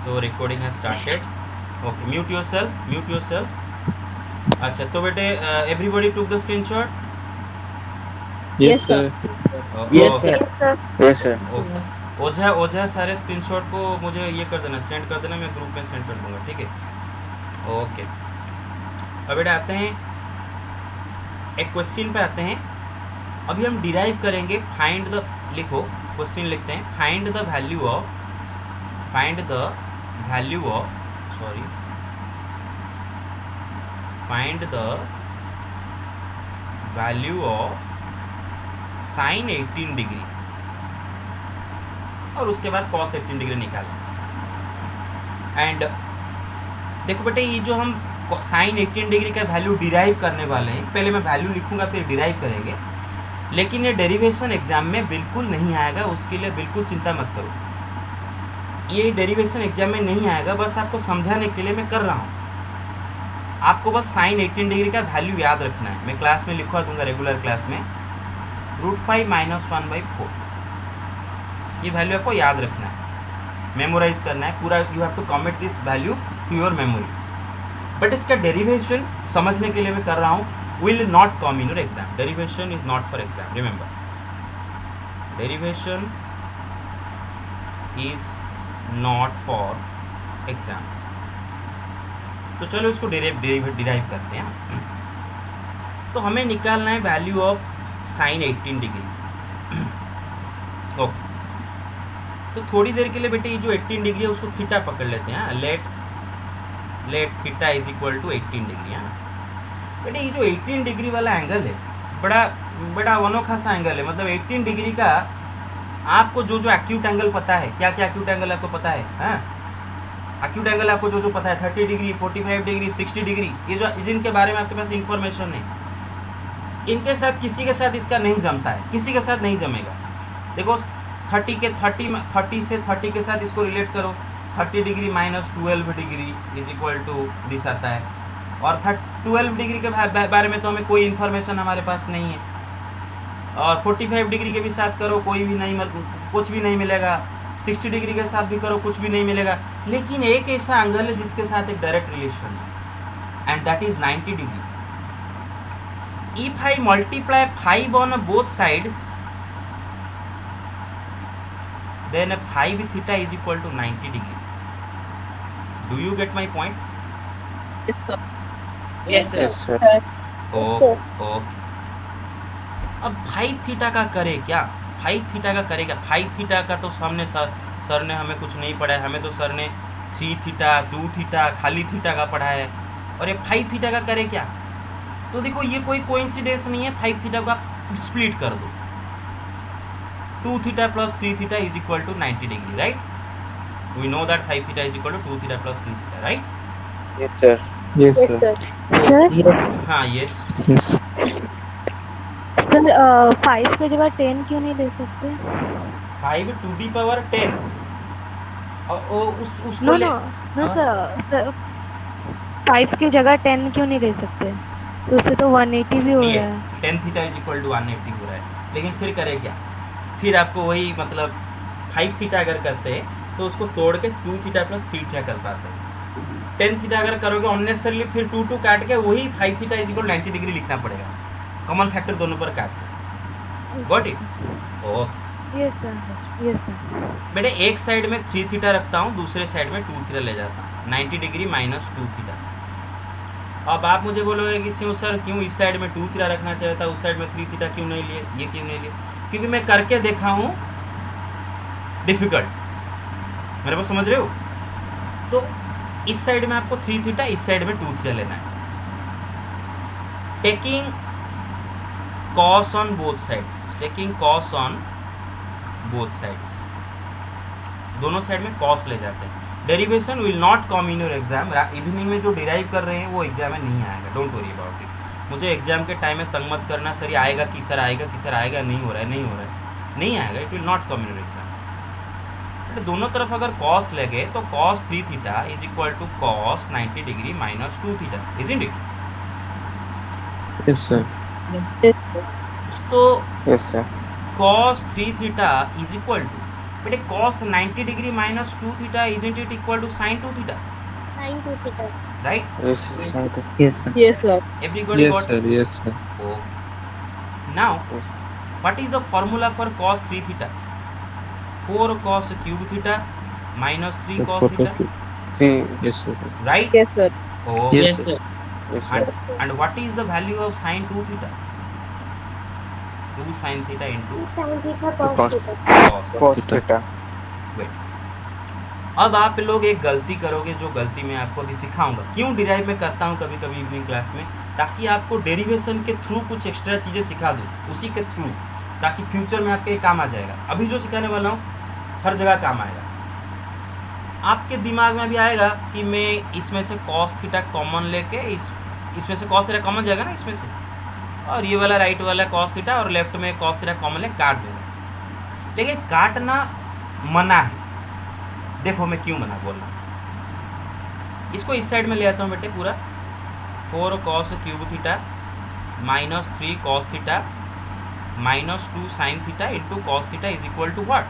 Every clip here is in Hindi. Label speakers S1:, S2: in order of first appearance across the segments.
S1: So recording has started. Okay, mute yourself. अच्छा, तो बेटे everybody took the screenshot.
S2: Yes, sir.
S3: Yes,
S1: okay.
S3: sir.
S4: Yes, sir.
S1: ओझा ओझा सारे स्क्रीनशॉट को मुझे ये कर देना, सेंड कर देना, मैं ग्रुप में सेंड कर दूंगा, ठीक है. ओके, अब बेटा आते हैं एक क्वेश्चन पे आते हैं. अभी हम डिराइव करेंगे. फाइंड द, लिखो क्वेश्चन लिखते हैं. Find the value of find the value of sign 18 degree और उसके बाद कॉस 18 डिग्री निकालें. एंड देखो बेटे, ये जो हम साइन 18 डिग्री का वैल्यू डिराइव करने वाले हैं, पहले मैं वैल्यू लिखूंगा फिर डिराइव करेंगे, लेकिन ये डेरिवेशन एग्जाम में बिल्कुल नहीं आएगा. उसके लिए बिल्कुल चिंता मत करो, ये डेरिवेशन एग्जाम में नहीं आएगा. बस आपको समझाने के लिए मैं कर रहा हूँ. आपको बस साइन 18 डिग्री का वैल्यू याद रखना है. मैं क्लास में लिखवा दूंगा, रेगुलर क्लास में, √5 - 1/4. ये वैल्यू आपको याद रखना है, मेमोराइज करना है पूरा. You have to commit this value to your memory. But इसका डेरिवेशन समझने के लिए मैं कर रहा हूँ. Will not come in your exam. Derivation is not for exam, remember. Derivation is not for exam. तो चलो इसको डिराइव करते हैं. तो हमें निकालना है value of sign 18 degree. Okay, तो थोड़ी देर के लिए बेटे ये जो 18 डिग्री है उसको थीटा पकड़ लेते हैं. Let theta is equal to 18 degree. बेटे ये जो 18 डिग्री वाला एंगल है, बड़ा अनोखा सा एंगल है. मतलब 18 डिग्री का आपको जो एक्यूट एंगल पता है, क्या क्या एक्यूट एंगल आपको पता है? हाँ, एक्यूट एंगल आपको जो पता है, 30 डिग्री, 45 डिग्री, 60 डिग्री, ये जो जिनके बारे में आपके पास इंफॉर्मेशन है, इनके साथ किसी के साथ इसका नहीं जमता है, किसी के साथ नहीं जमेगा. देखो 30 से 30 के साथ इसको रिलेट करो. 30 degree - 12 degree is equal to this आता है. और 12 डिग्री के बारे में तो हमें कोई इन्फॉर्मेशन हमारे पास नहीं है. और 45 डिग्री के भी साथ करो, कोई भी नहीं, कुछ भी नहीं मिलेगा. 60 डिग्री के साथ भी करो, कुछ भी नहीं मिलेगा. लेकिन एक ऐसा एंगल है जिसके साथ एक डायरेक्ट रिलेशन है, and that is 90 degree. If I multiply 5 on both sides, then 5 theta is equal to 90 degree. Do you get my point?
S3: Yes, sir.
S4: Yes, sir.
S1: Okay. अब 5 थीटा का करे क्या? 5 थीटा का करेगा. 5 थीटा का तो सामने सर ने हमें कुछ नहीं पढ़ाया. हमें तो सर ने 3 थीटा, 2 थीटा, खाली थीटा का पढ़ा है. और ये 5 थीटा का करे क्या? तो देखो ये कोई कोइंसिडेंस नहीं है. 5 थीटा को आप स्प्लिट कर दो. 2 theta plus 3 theta is equal to 90 degree, right? We know that 5 theta is equal to 2 theta plus 3 theta, right?
S4: Yes, sir.
S2: Yes,
S3: Yes,
S2: sir.
S3: sir.
S5: Sir
S1: हाँ, yes.
S2: Yes.
S5: सर 5 की जगह 10 क्यों नहीं ले सकते?
S1: 5 to the power 10. और उसको
S5: नो
S1: ले.
S5: नो नो सर, 5 की जगह 10 क्यों नहीं ले सकते? तो उससे तो 180 भी हो रहा है.
S1: 10 थीटा इज इक्वल टू 180 हो रहा है. लेकिन फिर करे क्या? फिर आपको वही, मतलब 5 थीटा अगर करते हैं तो उसको तोड़ के 2 थीटा प्लस 3 थीटा कर पाते हैं. 10 थीटा अगर करोगे अननेसेसरली, फिर 2 काट के वही 5 थीटा इज इक्वल 90 डिग्री लिखना पड़ेगा. कॉमन फैक्टर दोनों पर काट के. Got it? Okay
S5: yes sir, yes sir.
S1: बेटे एक साइड में 3 थीटा रखता हूँ, दूसरे साइड में 2 थीटा ले जाता हूँ. 90 डिग्री माइनस 2 थीटा. अब आप मुझे बोलोगे कि क्यों सर, क्यों इस साइड में 2 थीटा रखना चाहिए था, उस साइड में 3 थीटा क्यों नहीं लिए, ये क्यों नहीं लिए? क्योंकि मैं करके देखा हूँ डिफिकल्ट. मेरे को समझ रहे हो? तो इस साइड में आपको 3 थीटा, इस साइड में 2 थीटा लेना है. Taking cos on both sides, taking cos on both sides, दोनों साइड में कॉस ले जाते हैं. Derivation will not come in your exam. Evening में जो डिराइव कर रहे हैं वो एग्जाम में नहीं आएगा. Don't worry about it. मुझे एग्जाम के टाइम में तंग मत करना, सर ये आएगा कि सर आएगा कि सर आएगा. नहीं हो रहा है, नहीं हो रहा है, नहीं आएगा. It will not come in your exam. दोनों तरफ अगर कॉस लगे तो cos 3 theta is equal to cos 90 degree minus 2 theta. Isn't it?
S2: Yes, sir.
S3: Yes, sir.
S1: तो
S4: Yes, sir.
S1: cos 3 theta is equal to बेटे cos 90 degree minus 2 theta isn't it equal to sin 2 theta,
S3: Sin 2 theta.
S1: right?
S4: Yes, sir.
S3: Yes.
S4: Sin 2
S2: Yes, sir.
S3: Yes, sir.
S1: Everybody
S2: Yes,
S1: got
S2: sir.
S1: it?
S2: Yes, sir.
S1: Okay. Now
S4: Yes.
S1: what is the formula for cos 3 theta? 4 cos cube theta minus 3
S2: The
S1: cos
S2: photos
S1: theta,
S2: too.
S4: 3.
S2: Yes, sir.
S1: right?
S3: Yes, sir.
S1: Oh,
S2: Yes, sir.
S4: Yes, sir.
S1: and what is the value of sin 2 theta? 2 sin theta into
S3: Sin theta
S4: Cos.
S3: cos theta.
S1: cos.
S4: Cos theta.
S1: Wait. अब आप लोग एक गलती करोगे, जो गलती मैं आपको अभी सिखाऊंगा। क्यों डिराइव में करता हूँ कभी कभी इवनिंग क्लास में, ताकि आपको डेरिवेशन के थ्रू कुछ एक्स्ट्रा चीज़ें सिखा दूँ, उसी के थ्रू, ताकि फ्यूचर में आपके काम आ जाएगा। अभी जो सिखाने वाला हूँ हर जगह काम आएगा। आपके दिमाग में भी आएगा कि मैं इसमें से cos थीटा कॉमन लेके इसमें से cos थीटा कॉमन जाएगा ना इसमें से, और ये वाला राइट वाला cos थीटा और लेफ्ट में cos थीटा कॉमन ले काट दूंगा। लेकिन काटना मना है। देखो मैं क्यों मना बोल रहा हूँ। इसको इस साइड में ले आता हूँ बेटे पूरा। 4 cos cube theta minus 3 cos theta minus 2 sin theta into cos theta is equal to what?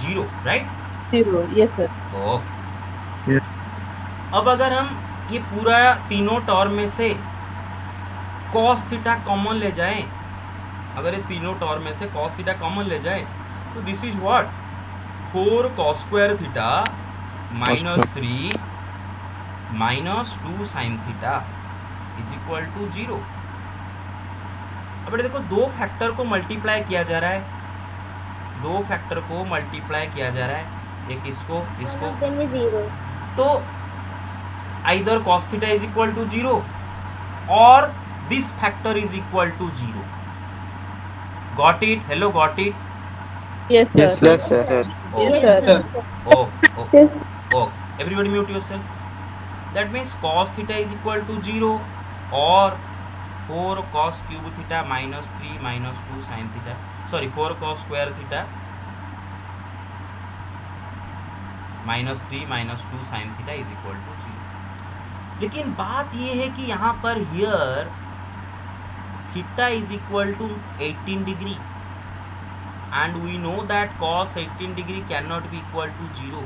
S1: 0, right?
S3: 0. Yes, sir.
S1: Okay.
S2: Yes.
S1: अब अगर हम ये पूरा तीनों टर्म में से cos थीटा कॉमन ले जाएं, अगर ये तीनों टर्म में से cos थीटा कॉमन ले जाएं, तो this is what? 4 cos square theta minus 3 minus 2 sin theta is equal to 0। अब बेटे देखो, दो फैक्टर को मल्टीप्लाई किया जा रहा है, दो फैक्टर को मल्टीप्लाई किया जा रहा है, एक इसको
S3: One of them is 0.
S1: तो either cos theta is equal to 0 और this factor is equal to 0। Got it? Hello, got it?
S3: Yes, sir.
S2: Yes, sir.
S4: Yes, sir.
S3: Yes,
S5: Yes,
S3: sir.
S1: Oh, everybody mute yourself. That means cos theta is equal to 0 or 4 cos cube theta minus 3 minus 2 sin theta. Sorry, 4 cos square theta minus 3 minus 2 sin theta is equal to 0. लेकिन बात ये है कि यहाँ पर here theta is equal to 18 degree. And we know that cos 18 degree cannot be equal to 0.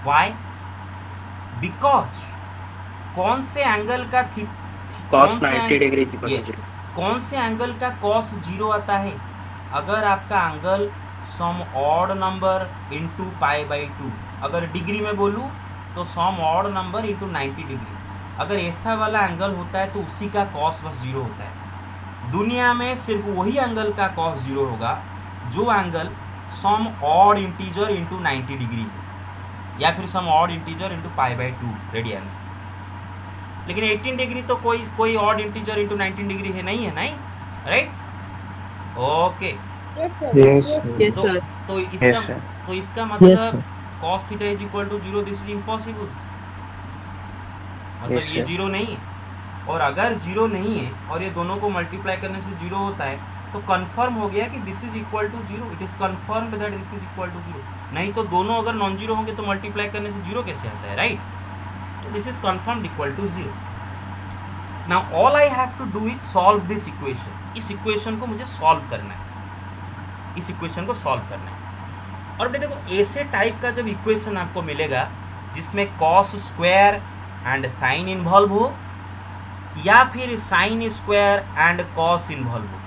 S1: Why? Because कौन से एंगल का
S2: Cos 90 degree is equal to
S1: yes,
S2: 0.
S1: कौन से एंगल का cos 0 आता है? अगर आपका angle some odd number into pi by 2, अगर डिग्री में बोलूँ तो some odd number into 90 degree, अगर ऐसा वाला एंगल होता है तो उसी का cos बस 0 होता है। दुनिया में सिर्फ वही एंगल का cos 0 होगा जो angle some odd integer into 90 degree है, या फिर some odd integer into pi by 2 radian. लेकिन 18 डिग्री तो कोई ऑड इंटीजर इंटू 19 डिग्री है नहीं, right? Okay.
S3: Yes, sir.
S2: Yes, sir.
S3: Yes, sir.
S1: तो
S4: Yes, sir.
S1: इसका
S2: Yes,
S1: मतलब
S2: sir.
S1: cos theta is equal to 0, this is impossible. मतलब
S4: Yes,
S1: ये
S4: sir.
S1: 0 नहीं है, और अगर 0 नहीं है और ये दोनों को मल्टीप्लाई करने से 0 होता है, तो कंफर्म हो गया कि this is equal to 0। It is confirmed that this is equal to 0। नहीं तो दोनों अगर नॉन जीरो होंगे तो मल्टीप्लाई करने से 0 कैसे आता है, राइट? तो this is confirmed equal to 0। Now all I have to do is solve this equation. इस इक्वेशन को मुझे सॉल्व करना है, इस इक्वेशन को सॉल्व करना है। और बेटे देखो, ऐसे टाइप का जब इक्वेशन आपको मिलेगा जिसमें cos square and sine involve हो, या फिर sine square and cos involve हो,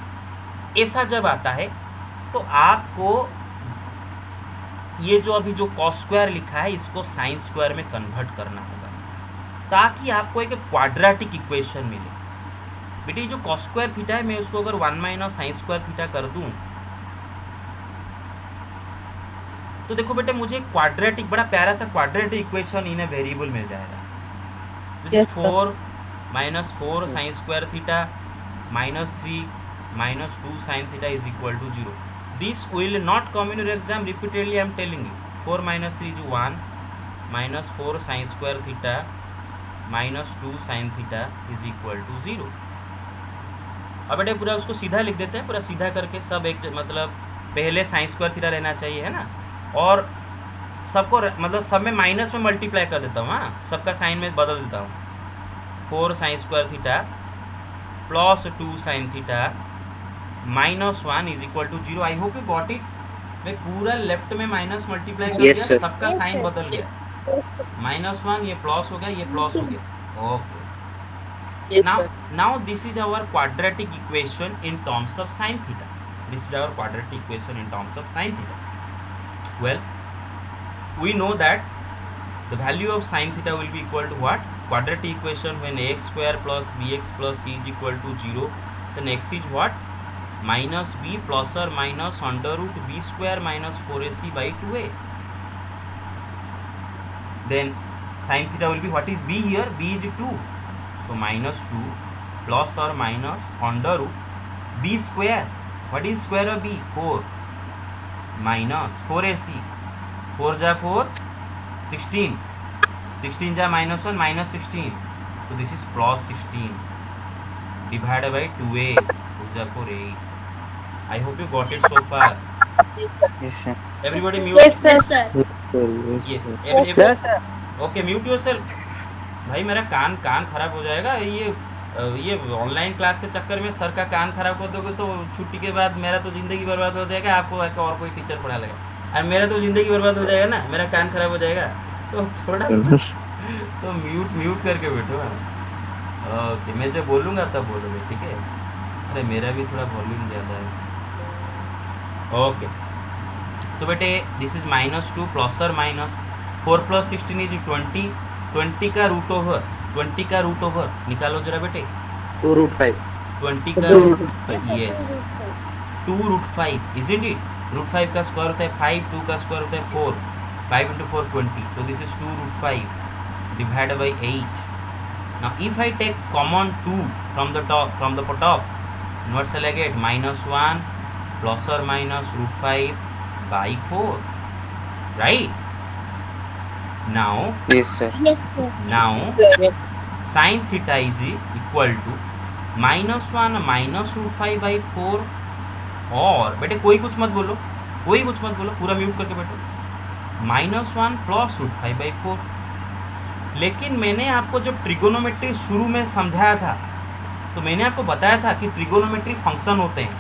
S1: ऐसा जब आता है तो आपको ये जो अभी जो cos स्क्वायर लिखा है इसको साइन स्क्वायर में कन्वर्ट करना होगा, ताकि आपको एक क्वाड्रेटिक इक्वेशन मिले। बेटे जो cos स्क्वायर थीटा है, मैं उसको अगर 1 माइनस साइन स्क्वायर थीटा कर दूं तो देखो बेटे, मुझे क्वाड्रेटिक, बड़ा प्यारा सा quadratic equation in a variable मिल जाएगा। This is 4 minus 4 sine square theta minus 3 minus 2 sin theta is equal to 0. This will not come in your exam repeatedly, I am telling you. 4 minus 3 is 1 minus 4 sin square theta minus 2 sin theta is equal to 0. अब बेटे पूरा उसको सीधा लिख देते हैं, पूरा सीधा करके सब एक, मतलब पहले साइन स्क्वायर थीटा लेना चाहिए, है ना, और सबको मतलब सब में माइनस में मल्टीप्लाई कर देता हूँ, हाँ, सबका साइन में बदल देता हूँ। 4 sine square theta plus 2 sine theta minus 1 is equal to 0. I hope you got it. मैं पूरा लेफ्ट में माइनस मल्टीप्लाई कर
S2: Yes,
S1: दिया,
S2: sir.
S1: सबका
S3: Yes,
S1: साइन
S3: sir.
S1: बदल गया, -1 ये प्लस हो गया, ये प्लस हो गया। Okay,
S3: Yes,
S1: now
S3: sir.
S1: now this is our quadratic equation in terms of sin theta. This is our quadratic equation in terms of sin theta. Well, we know that the value of sin theta will be equal to what? Quadratic equation when ax square plus bx plus c is equal to 0, then x is what? Minus b plus or minus under root b square minus 4ac by 2a. Then sin theta will be, what is b here? B is 2, so minus 2 plus or minus under root b square. What is square of b? 4 minus 4ac, 4 ja 4, 16, 16 ja minus 1, minus 16, so this is plus 16 divided by 2a, 4 ja 4, 8. I hope you got it so far.
S3: Yes, sir.
S4: Yes, sir.
S1: Everybody
S5: Yes,
S1: mute.
S5: sir.
S3: Yes, sir.
S1: Yes,
S4: Yes, sir.
S1: Okay, mute yourself. भाई मेरा कान खराब हो जाएगा, ये ऑनलाइन क्लास के चक्कर में सर का कान खराब कर दोगे तो छुट्टी के बाद मेरा तो ज़िंदगी बर्बाद हो जाएगा, आपको और कोई टीचर पढ़ा लेगा, और मेरा तो ज़िंदगी बर्बाद हो जाएगा ना, मेरा कान खराब हो जाएगा, तो थोड़ा तो म्यूट करके बैठो। ओके, मैं जब बोलूँगा तब बोलोगे, ठीक है? अरे मेरा भी थोड़ा वॉल्यूम ज़्यादा है। ओके, तो बेटे दिस इज -2 प्लस और माइनस 4 + 16 इज 20, 20 का रूट ओवर, 20 का रूट ओवर निकालो जरा बेटे,
S2: 2√5.
S1: 20 का यस 2√5, इजंट इट? √5 का स्क्वायर होता है 5, 2 का स्क्वायर होता है 4, 5 × 4 20, so this is 2√5 divided by 8. Now if I take common 2 from the top, what shall I get? -1 plus or minus √5 by 4, right? Now
S3: Yes, sir. Yes.
S1: sin theta is equal to -1 minus √5 by 4, और बेटे कोई कुछ मत बोलो, पूरा म्यूट करके बैठो, -1 प्लस √5 by 4। लेकिन मैंने आपको जब ट्रिगोनोमेट्री शुरू में समझाया था तो मैंने आपको बताया था कि ट्रिगोनोमेट्री फंक्शन होते हैं,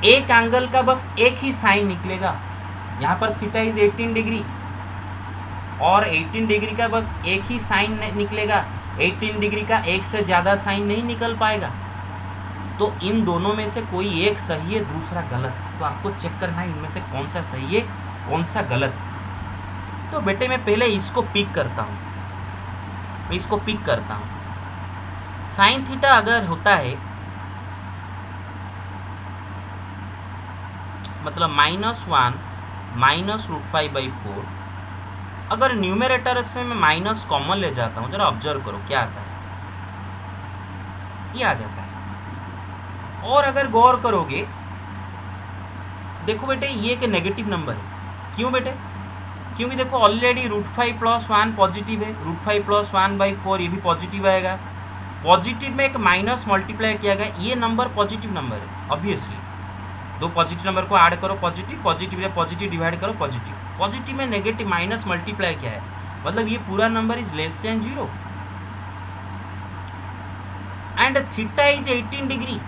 S1: एक एंगल का बस एक ही साइन निकलेगा, यहाँ पर थीटा इज 18 डिग्री, और 18 डिग्री का बस एक ही साइन निकलेगा, 18 डिग्री का एक से ज़्यादा साइन नहीं निकल पाएगा। तो इन दोनों में से कोई एक सही है, दूसरा गलत, तो आपको चेक करना है इनमें से कौन सा सही है, कौन सा गलत। तो बेटे मैं पहले इसको पिक करता हूँ, साइन थीटा अगर होता है मतलब -1 minus √5 by 4, अगर न्यूमरेटर से मैं माइनस कॉमन ले जाता हूँ, जरा ऑब्जर्व करो क्या आता है, ये आ जाता है। और अगर गौर करोगे, देखो बेटे ये एक नेगेटिव नंबर है, क्यों बेटे? क्योंकि देखो ऑलरेडी √5 + 1 पॉजिटिव है, √5 + 1 by 4 ये भी पॉजिटिव आएगा, पॉजिटिव में एक माइनस मल्टीप्लाई किया गया, ये नंबर पॉजिटिव नंबर है। ऑब्वियसली दो पॉजिटिव नंबर को ऐड करो, पॉजिटिव या पॉजिटिव डिवाइड करो पॉजिटिव में नेगेटिव माइनस मल्टीप्लाई किया है, मतलब ये पूरा number is less than 0, and theta is 18 degree.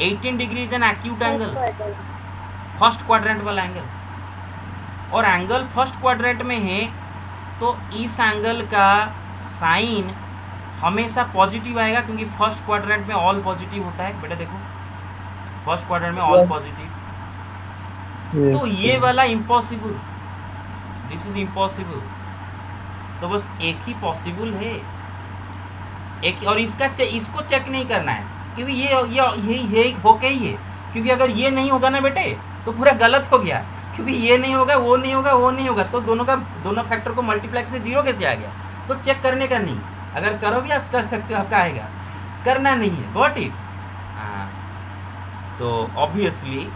S1: 18 degree is an acute angle, first quadrant वाला एंगल, और एंगल फर्स्ट क्वाड्रेंट में है तो इस एंगल का साइन हमेशा पॉजिटिव आएगा, क्योंकि फर्स्ट क्वाड्रेंट में ऑल पॉजिटिव होता है। बेटा देखो फर्स्ट क्वाड्रेंट में ऑल पॉजिटिव, तो ये वाला इम्पॉसिबल, दिस इज इम्पॉसिबल, तो बस एक ही पॉसिबल है, एक, और इसको चेक नहीं करना है, क्योंकि ये होके ही है, क्योंकि अगर ये नहीं होगा ना बेटे तो पूरा गलत हो गया, क्योंकि ये नहीं होगा, वो नहीं होगा, तो दोनों फैक्टर को मल्टीप्लाई से 0 कैसे आ गया? तो चेक करने का नहीं, अगर करो भी आप कर सकते हो, आपका आएगा, करना नहीं है। Got it? हाँ, तो ऑब्वियसली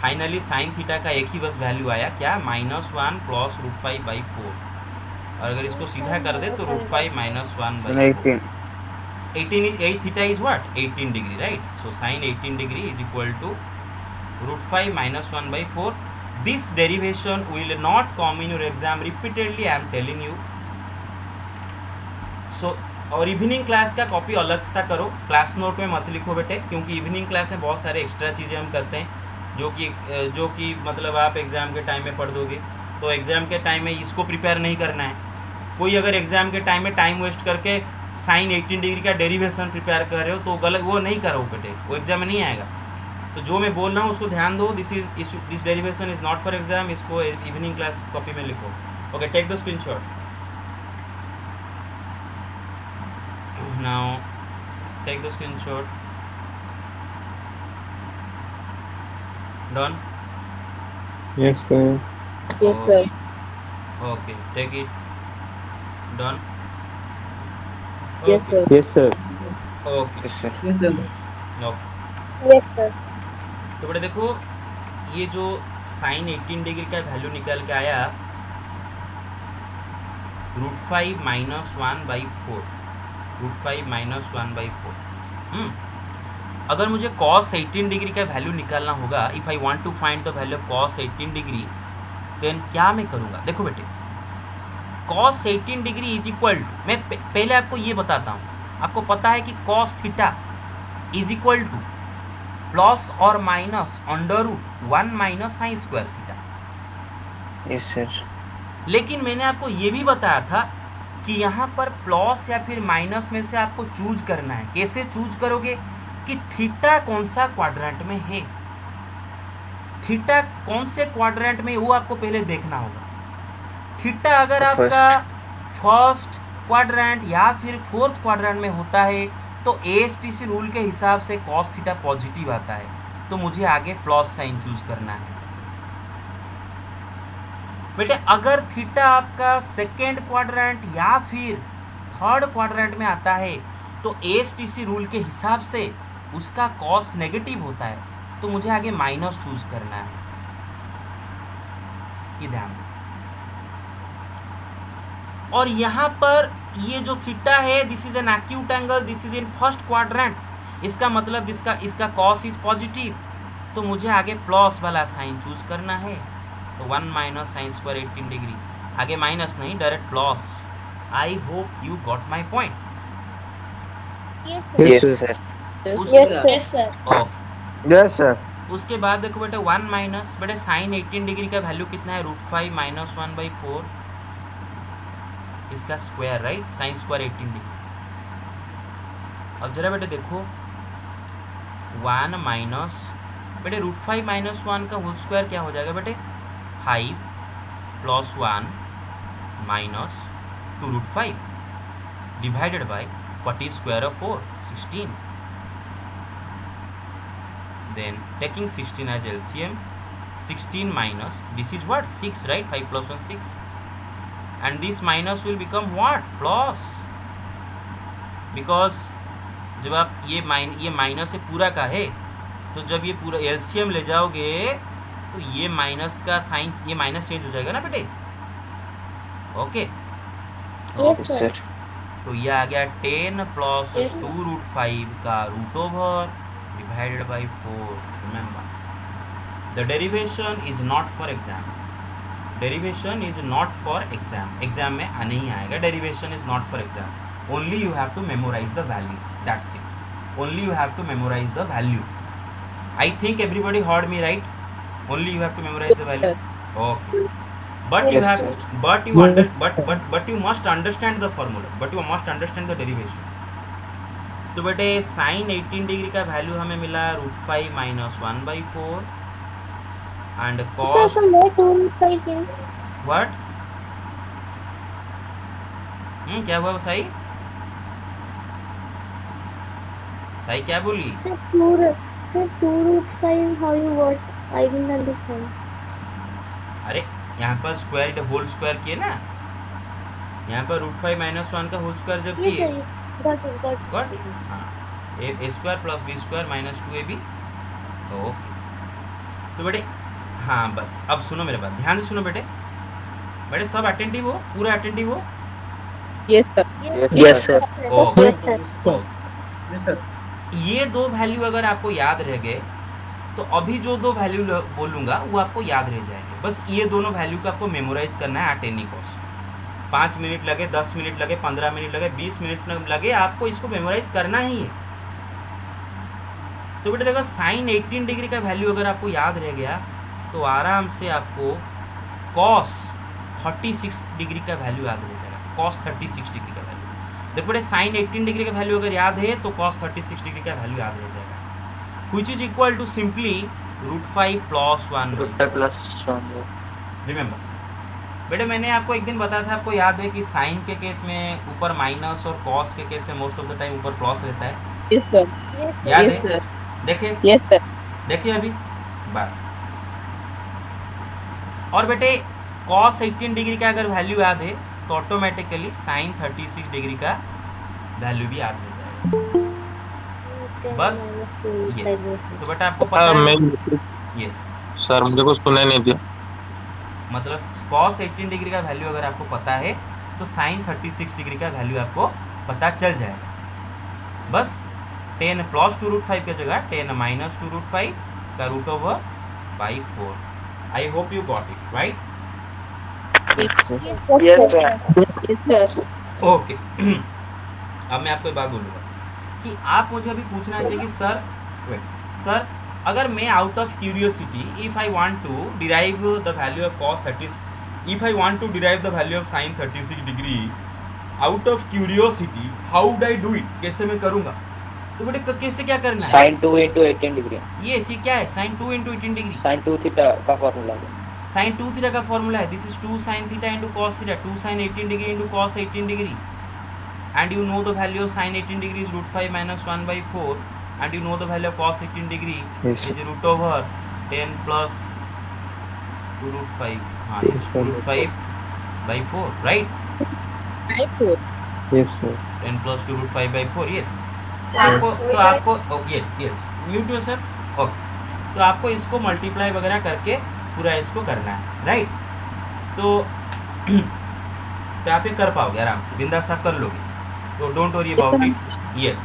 S1: फाइनली साइन थीटा का एक ही बस वैल्यू आया, क्या? -1 प्लस √5 by 4, और अगर इसको सीधा कर दे तो √5 - 1 by 4, 18 theta is what? 18 degree, right? So sine 18 degree is equal to √5 - 1 by 4। This derivation will not come in your exam repeatedly, I am telling you. So और इवनिंग क्लास का कॉपी अलग सा करो, क्लास नोट में मत लिखो बेटे, क्योंकि इवनिंग क्लास में बहुत सारे एक्स्ट्रा चीज़ें हम करते हैं, जो कि मतलब आप एग्ज़ाम के टाइम में पढ़ दोगे। तो एग्ज़ाम के टाइम में इसको प्रिपेयर नहीं करना है। कोई अगर एग्ज़ाम के टाइम में टाइम वेस्ट करके साइन 18 डिग्री का डेरिवेशन प्रिपेयर कर रहे हो तो गलत, वो नहीं करो बेटे, वो एग्ज़ाम में नहीं आएगा। तो जो मैं बोल रहा हूँ उसको ध्यान दो। This derivation is not for exam. इसको इवनिंग क्लास कॉपी में लिखो। Okay, take the screenshot now, take the screenshot. Done?
S4: Yes, sir.
S3: Yes, sir.
S1: Okay, take it. Done?
S3: Yes, sir.
S4: Yes, sir.
S1: Okay,
S4: Yes, sir.
S1: Okay.
S5: Yes sir.
S1: तो बेटा देखो, ये जो साइन 18 डिग्री का वैल्यू निकल के आया √5 - 1/4, √5 - 1/4। अगर मुझे cos 18 डिग्री का वैल्यू निकालना होगा, if I want to find the value of cos 18 degree, then क्या मैं करूँगा? देखो बेटे, cos 18 degree is equal to, मैं पहले आपको ये बताता हूँ। आपको पता है कि cos theta is equal to plus और minus √1 - sin square theta.
S4: Yes, sir.
S1: लेकिन मैंने आपको ये भी बताया था कि यहाँ पर प्लस या फिर माइनस में से आपको चूज करना है। कैसे चूज करोगे? कि थीटा कौन सा क्वाड्रेंट में है, थीटा कौन से क्वाड्रेंट में, वो आपको पहले देखना होगा। थीटा अगर आपका फर्स्ट क्वाड्रेंट या फिर फोर्थ क्वाड्रेंट में होता है तो ASTC रूल के हिसाब से cos थीटा पॉजिटिव आता है, तो मुझे आगे प्लस साइन चूज करना है। बेटे अगर थीटा आपका सेकेंड क्वाड्रेंट या फिर थर्ड क्वाड्रेंट में आता है तो ASTC रूल के हिसाब से उसका cos नेगेटिव होता है, तो मुझे आगे माइनस चूज करना है। ये ध्यान दो। और यहाँ पर ये जो थीटा है, this is an acute angle, this is in first quadrant, इसका मतलब इसका cos इज पॉजिटिव, तो मुझे आगे प्लस वाला साइन चूज करना है। तो 1 - sin स्क्वायर 18 डिग्री, आगे माइनस नहीं, direct plus. I hope you got my point.
S4: Yes, sir.
S3: Yes, sir.
S1: Okay,
S4: Yes, sir.
S1: उसके बाद देखो बेटे 1 माइनस, बेटे साइन 18 डिग्री का वैल्यू कितना है? √5 - 1/4, इसका square, right, sine square 18 degree. अब जरा बेटे देखो 1 माइनस, बेटे √5 - 1 का होल स्क्वायर क्या हो जाएगा बेटे? 5 + 1 minus 2√5 divided by what is square of 4? 16. Then taking 16 as LCM, 16 minus, this is what? 6, right? 5 plus 1, 6. And this minus will become what? Plus. Because जब आप ये माइनस से पूरा का है, तो जब ये पूरा LCM ले जाओगे तो ये माइनस का साइन, ये माइनस चेंज हो जाएगा ना बेटे। Okay,
S4: Yes, sir.
S1: तो ये आ गया 10 + 2√5 का √over divided by 4। Remember, the derivation is not for exam, derivation is not for exam, exam में नहीं आएगा। Derivation is not for exam, only you have to memorise the value, that's it. Only you have to memorise the value. I think everybody heard me, right? Only you have to memorise the value. Okay, but you
S4: Yes,
S1: have,
S4: sir.
S1: but you must understand the formula, but you must understand the derivation. तो बेटे साइन 18 डिग्री का वैल्यू हमें मिला √5 - 1/4 एंड cos व्हाट? क्या हुआ साई? साई क्या बोली? अरे यहाँ पर स्क्वायर होल स्क्वायर किए ना, यहाँ पर √5 - 1 का होल स्क्वायर जब किए, गॉट? हाँ, a square + b square - 2ab। Okay, तो बेटे हाँ बस, अब सुनो मेरे बात, ध्यान से सुनो बेटे। बेटे सब अटेंटिव हो, पूरा अटेंटिव हो।
S3: Yes, sir.
S2: Yes, sir.
S1: Okay, ये दो वैल्यू अगर आपको याद रह गए तो अभी जो दो वैल्यू बोलूँगा वो आपको याद रह जाएंगे। बस ये दोनों वैल्यू को आपको मेमोराइज करना है एट एनी कॉस्ट। 5 मिनट लगे, 10 मिनट लगे, 15 मिनट लगे, 20 मिनट लगे, आपको इसको मेमोराइज करना ही है। तो बेटा देखो साइन 18 डिग्री का वैल्यू अगर आपको याद रह गया तो आराम से आपको कॉस 36 डिग्री का वैल्यू याद रह जाएगा, कॉस 36 डिग्री का वैल्यू। देखो बेटा साइन 18 डिग्री का वैल्यू अगर याद है तो कॉस 36 डिग्री का वैल्यू याद रह जाएगा, which is equal to simply √5 plus 1 remember. बेटा मैंने आपको एक दिन बताया था, आपको याद है कि साइन के केस में ऊपर माइनस और कॉस के केस में मोस्ट ऑफ द टाइम ऊपर प्लस रहता है,
S3: Yes, sir.
S1: याद
S3: Yes,
S1: है?
S3: sir.
S1: देखिए
S3: Yes, sir.
S1: देखिए अभी बस। और बेटे कॉस 18 डिग्री का अगर वैल्यू याद है तो ऑटोमेटिकली साइन 36 डिग्री का वैल्यू भी याद हो जाएगा। बस यस, तो बेटा आपको पता है यस,
S4: सर मुझे कुछ सुनाई नहीं दिया।
S1: मतलब कॉस 18 डिग्री का वैल्यू अगर आपको पता है तो साइन 36 डिग्री का वैल्यू आपको पता चल जाएगा। बस 10 प्लस 2√5 की जगह 10 माइनस 2√5 का √4। I hope you got it right.
S3: Yes, sir. Yes, sir.
S1: Okay अब मैं आपको एक बात बोलूँगा कि आप मुझे अभी पूछना चाहिए कि सर वेट सर अगर मैं out of curiosity if I want to derive the value of cos 30 if I want to derive the value of sine 36 degree out of curiosity how would I do it, कैसे मैं करूँगा? तो बेटे कैसे क्या करना है?
S2: साइन 2 इंटू 18 डिग्री,
S1: ये सी क्या है? Sine 2 into 18 degree,
S2: sine 2 theta का फॉर्मूला है।
S1: साइन 2 थीटा का फॉर्मूला है, this is 2 sine theta into cos theta, 2 sine 18 degree into cos 18 degree, and you know the value of sin 18 degree is √5 minus 1/4, and you know the value of cos 18 degree
S4: Yes.
S1: is √10 plus 2√5, हाँ yes 2√5/4 right,
S3: I four.
S4: Yes sir
S1: 10 plus 2√5/4 yes। तो आपको yes mute yourself, ओके। तो आपको इसको मल्टीप्लाई वगैरह करके पूरा इसको करना है राइट। तो आप ये कर पाओगे आराम से, बिंदास आप कर लोगे, तो don't worry about it yes.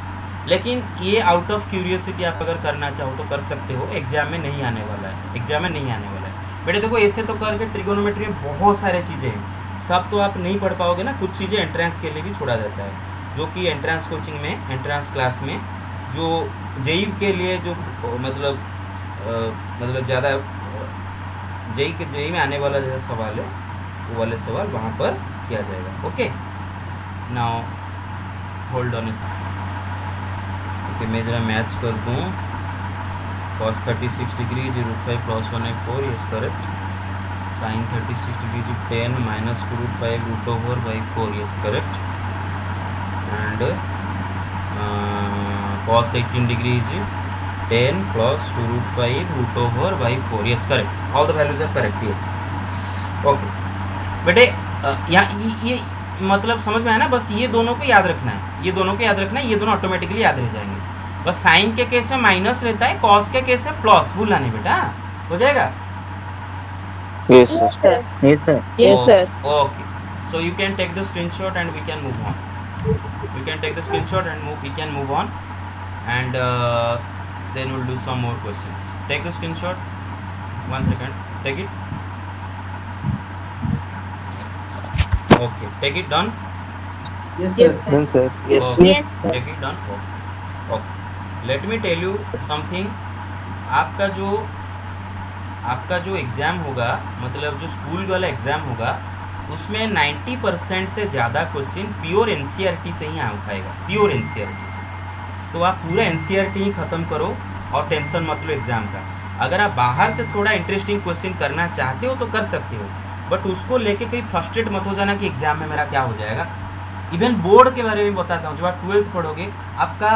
S1: लेकिन ये आउट ऑफ क्यूरियोसिटी आप अगर करना चाहो तो कर सकते हो, एग्जाम में नहीं आने वाला है, एग्जाम में नहीं आने वाला है। बेटे देखो ऐसे तो करके ट्रिगोनोमेट्री में बहुत सारे चीज़ें हैं, सब तो आप नहीं पढ़ पाओगे ना, कुछ चीज़ें एंट्रेंस के लिए भी छोड़ा जाता है, जो कि एंट्रेंस कोचिंग में एंट्रेंस क्लास में जो जेई के लिए जो मतलब ज़्यादा जेई में आने वाला जैसा सवाल है वो वाले सवाल वहाँ पर किया जाएगा। ओके नाउ होल्ड ऑन इस ओके, मैं ज़रा मैच कर दूँ। cos 36 degree 0.5 plus 1/4 yes correct, sine 36 degree 10 minus 2√5 √4 yes correct, and cos 18 degree 10 plus 2√5 √4 yes correct, all the values are correct yes. Okay बेटे यहाँ ये मतलब समझ में आया ना, बस ये दोनों को याद रखना है, ये दोनों को याद रखना है, ये दोनों ऑटोमेटिकली याद रह जाएंगे। बस साइन के केस में माइनस रहता है, कॉस के केस में प्लस, भूलना नहीं बेटा, हो जाएगा।
S4: Yes sir
S2: yes sir
S3: Yes, sir.
S1: Okay so you can take the screenshot and we can move on, you can take the screenshot and we can move on, and then we'll do some more questions. Take the screenshot, 1 second, take it. Okay, take it, done.
S3: Yes, sir.
S4: Done sir
S1: Okay,
S3: Yes, sir.
S1: take it, done. Okay. Let me tell you something. आपका जो एग्ज़ाम होगा, मतलब जो स्कूल वाला एग्ज़ाम होगा, उसमें 90% से ज़्यादा क्वेश्चन प्योर एनसीईआरटी से ही उठाएगा, प्योर एनसीईआरटी से। तो आप पूरा एनसीईआरटी ही ख़त्म करो और टेंशन मत लो एग्ज़ाम का। अगर आप बाहर से थोड़ा इंटरेस्टिंग क्वेश्चन करना चाहते हो तो कर सकते हो, बट उसको लेके कहीं फ्रस्ट्रेट मत हो जाना कि एग्ज़ाम में मेरा क्या हो जाएगा। इवन बोर्ड के बारे में बताता हूँ, जब आप 12th पढ़ोगे आपका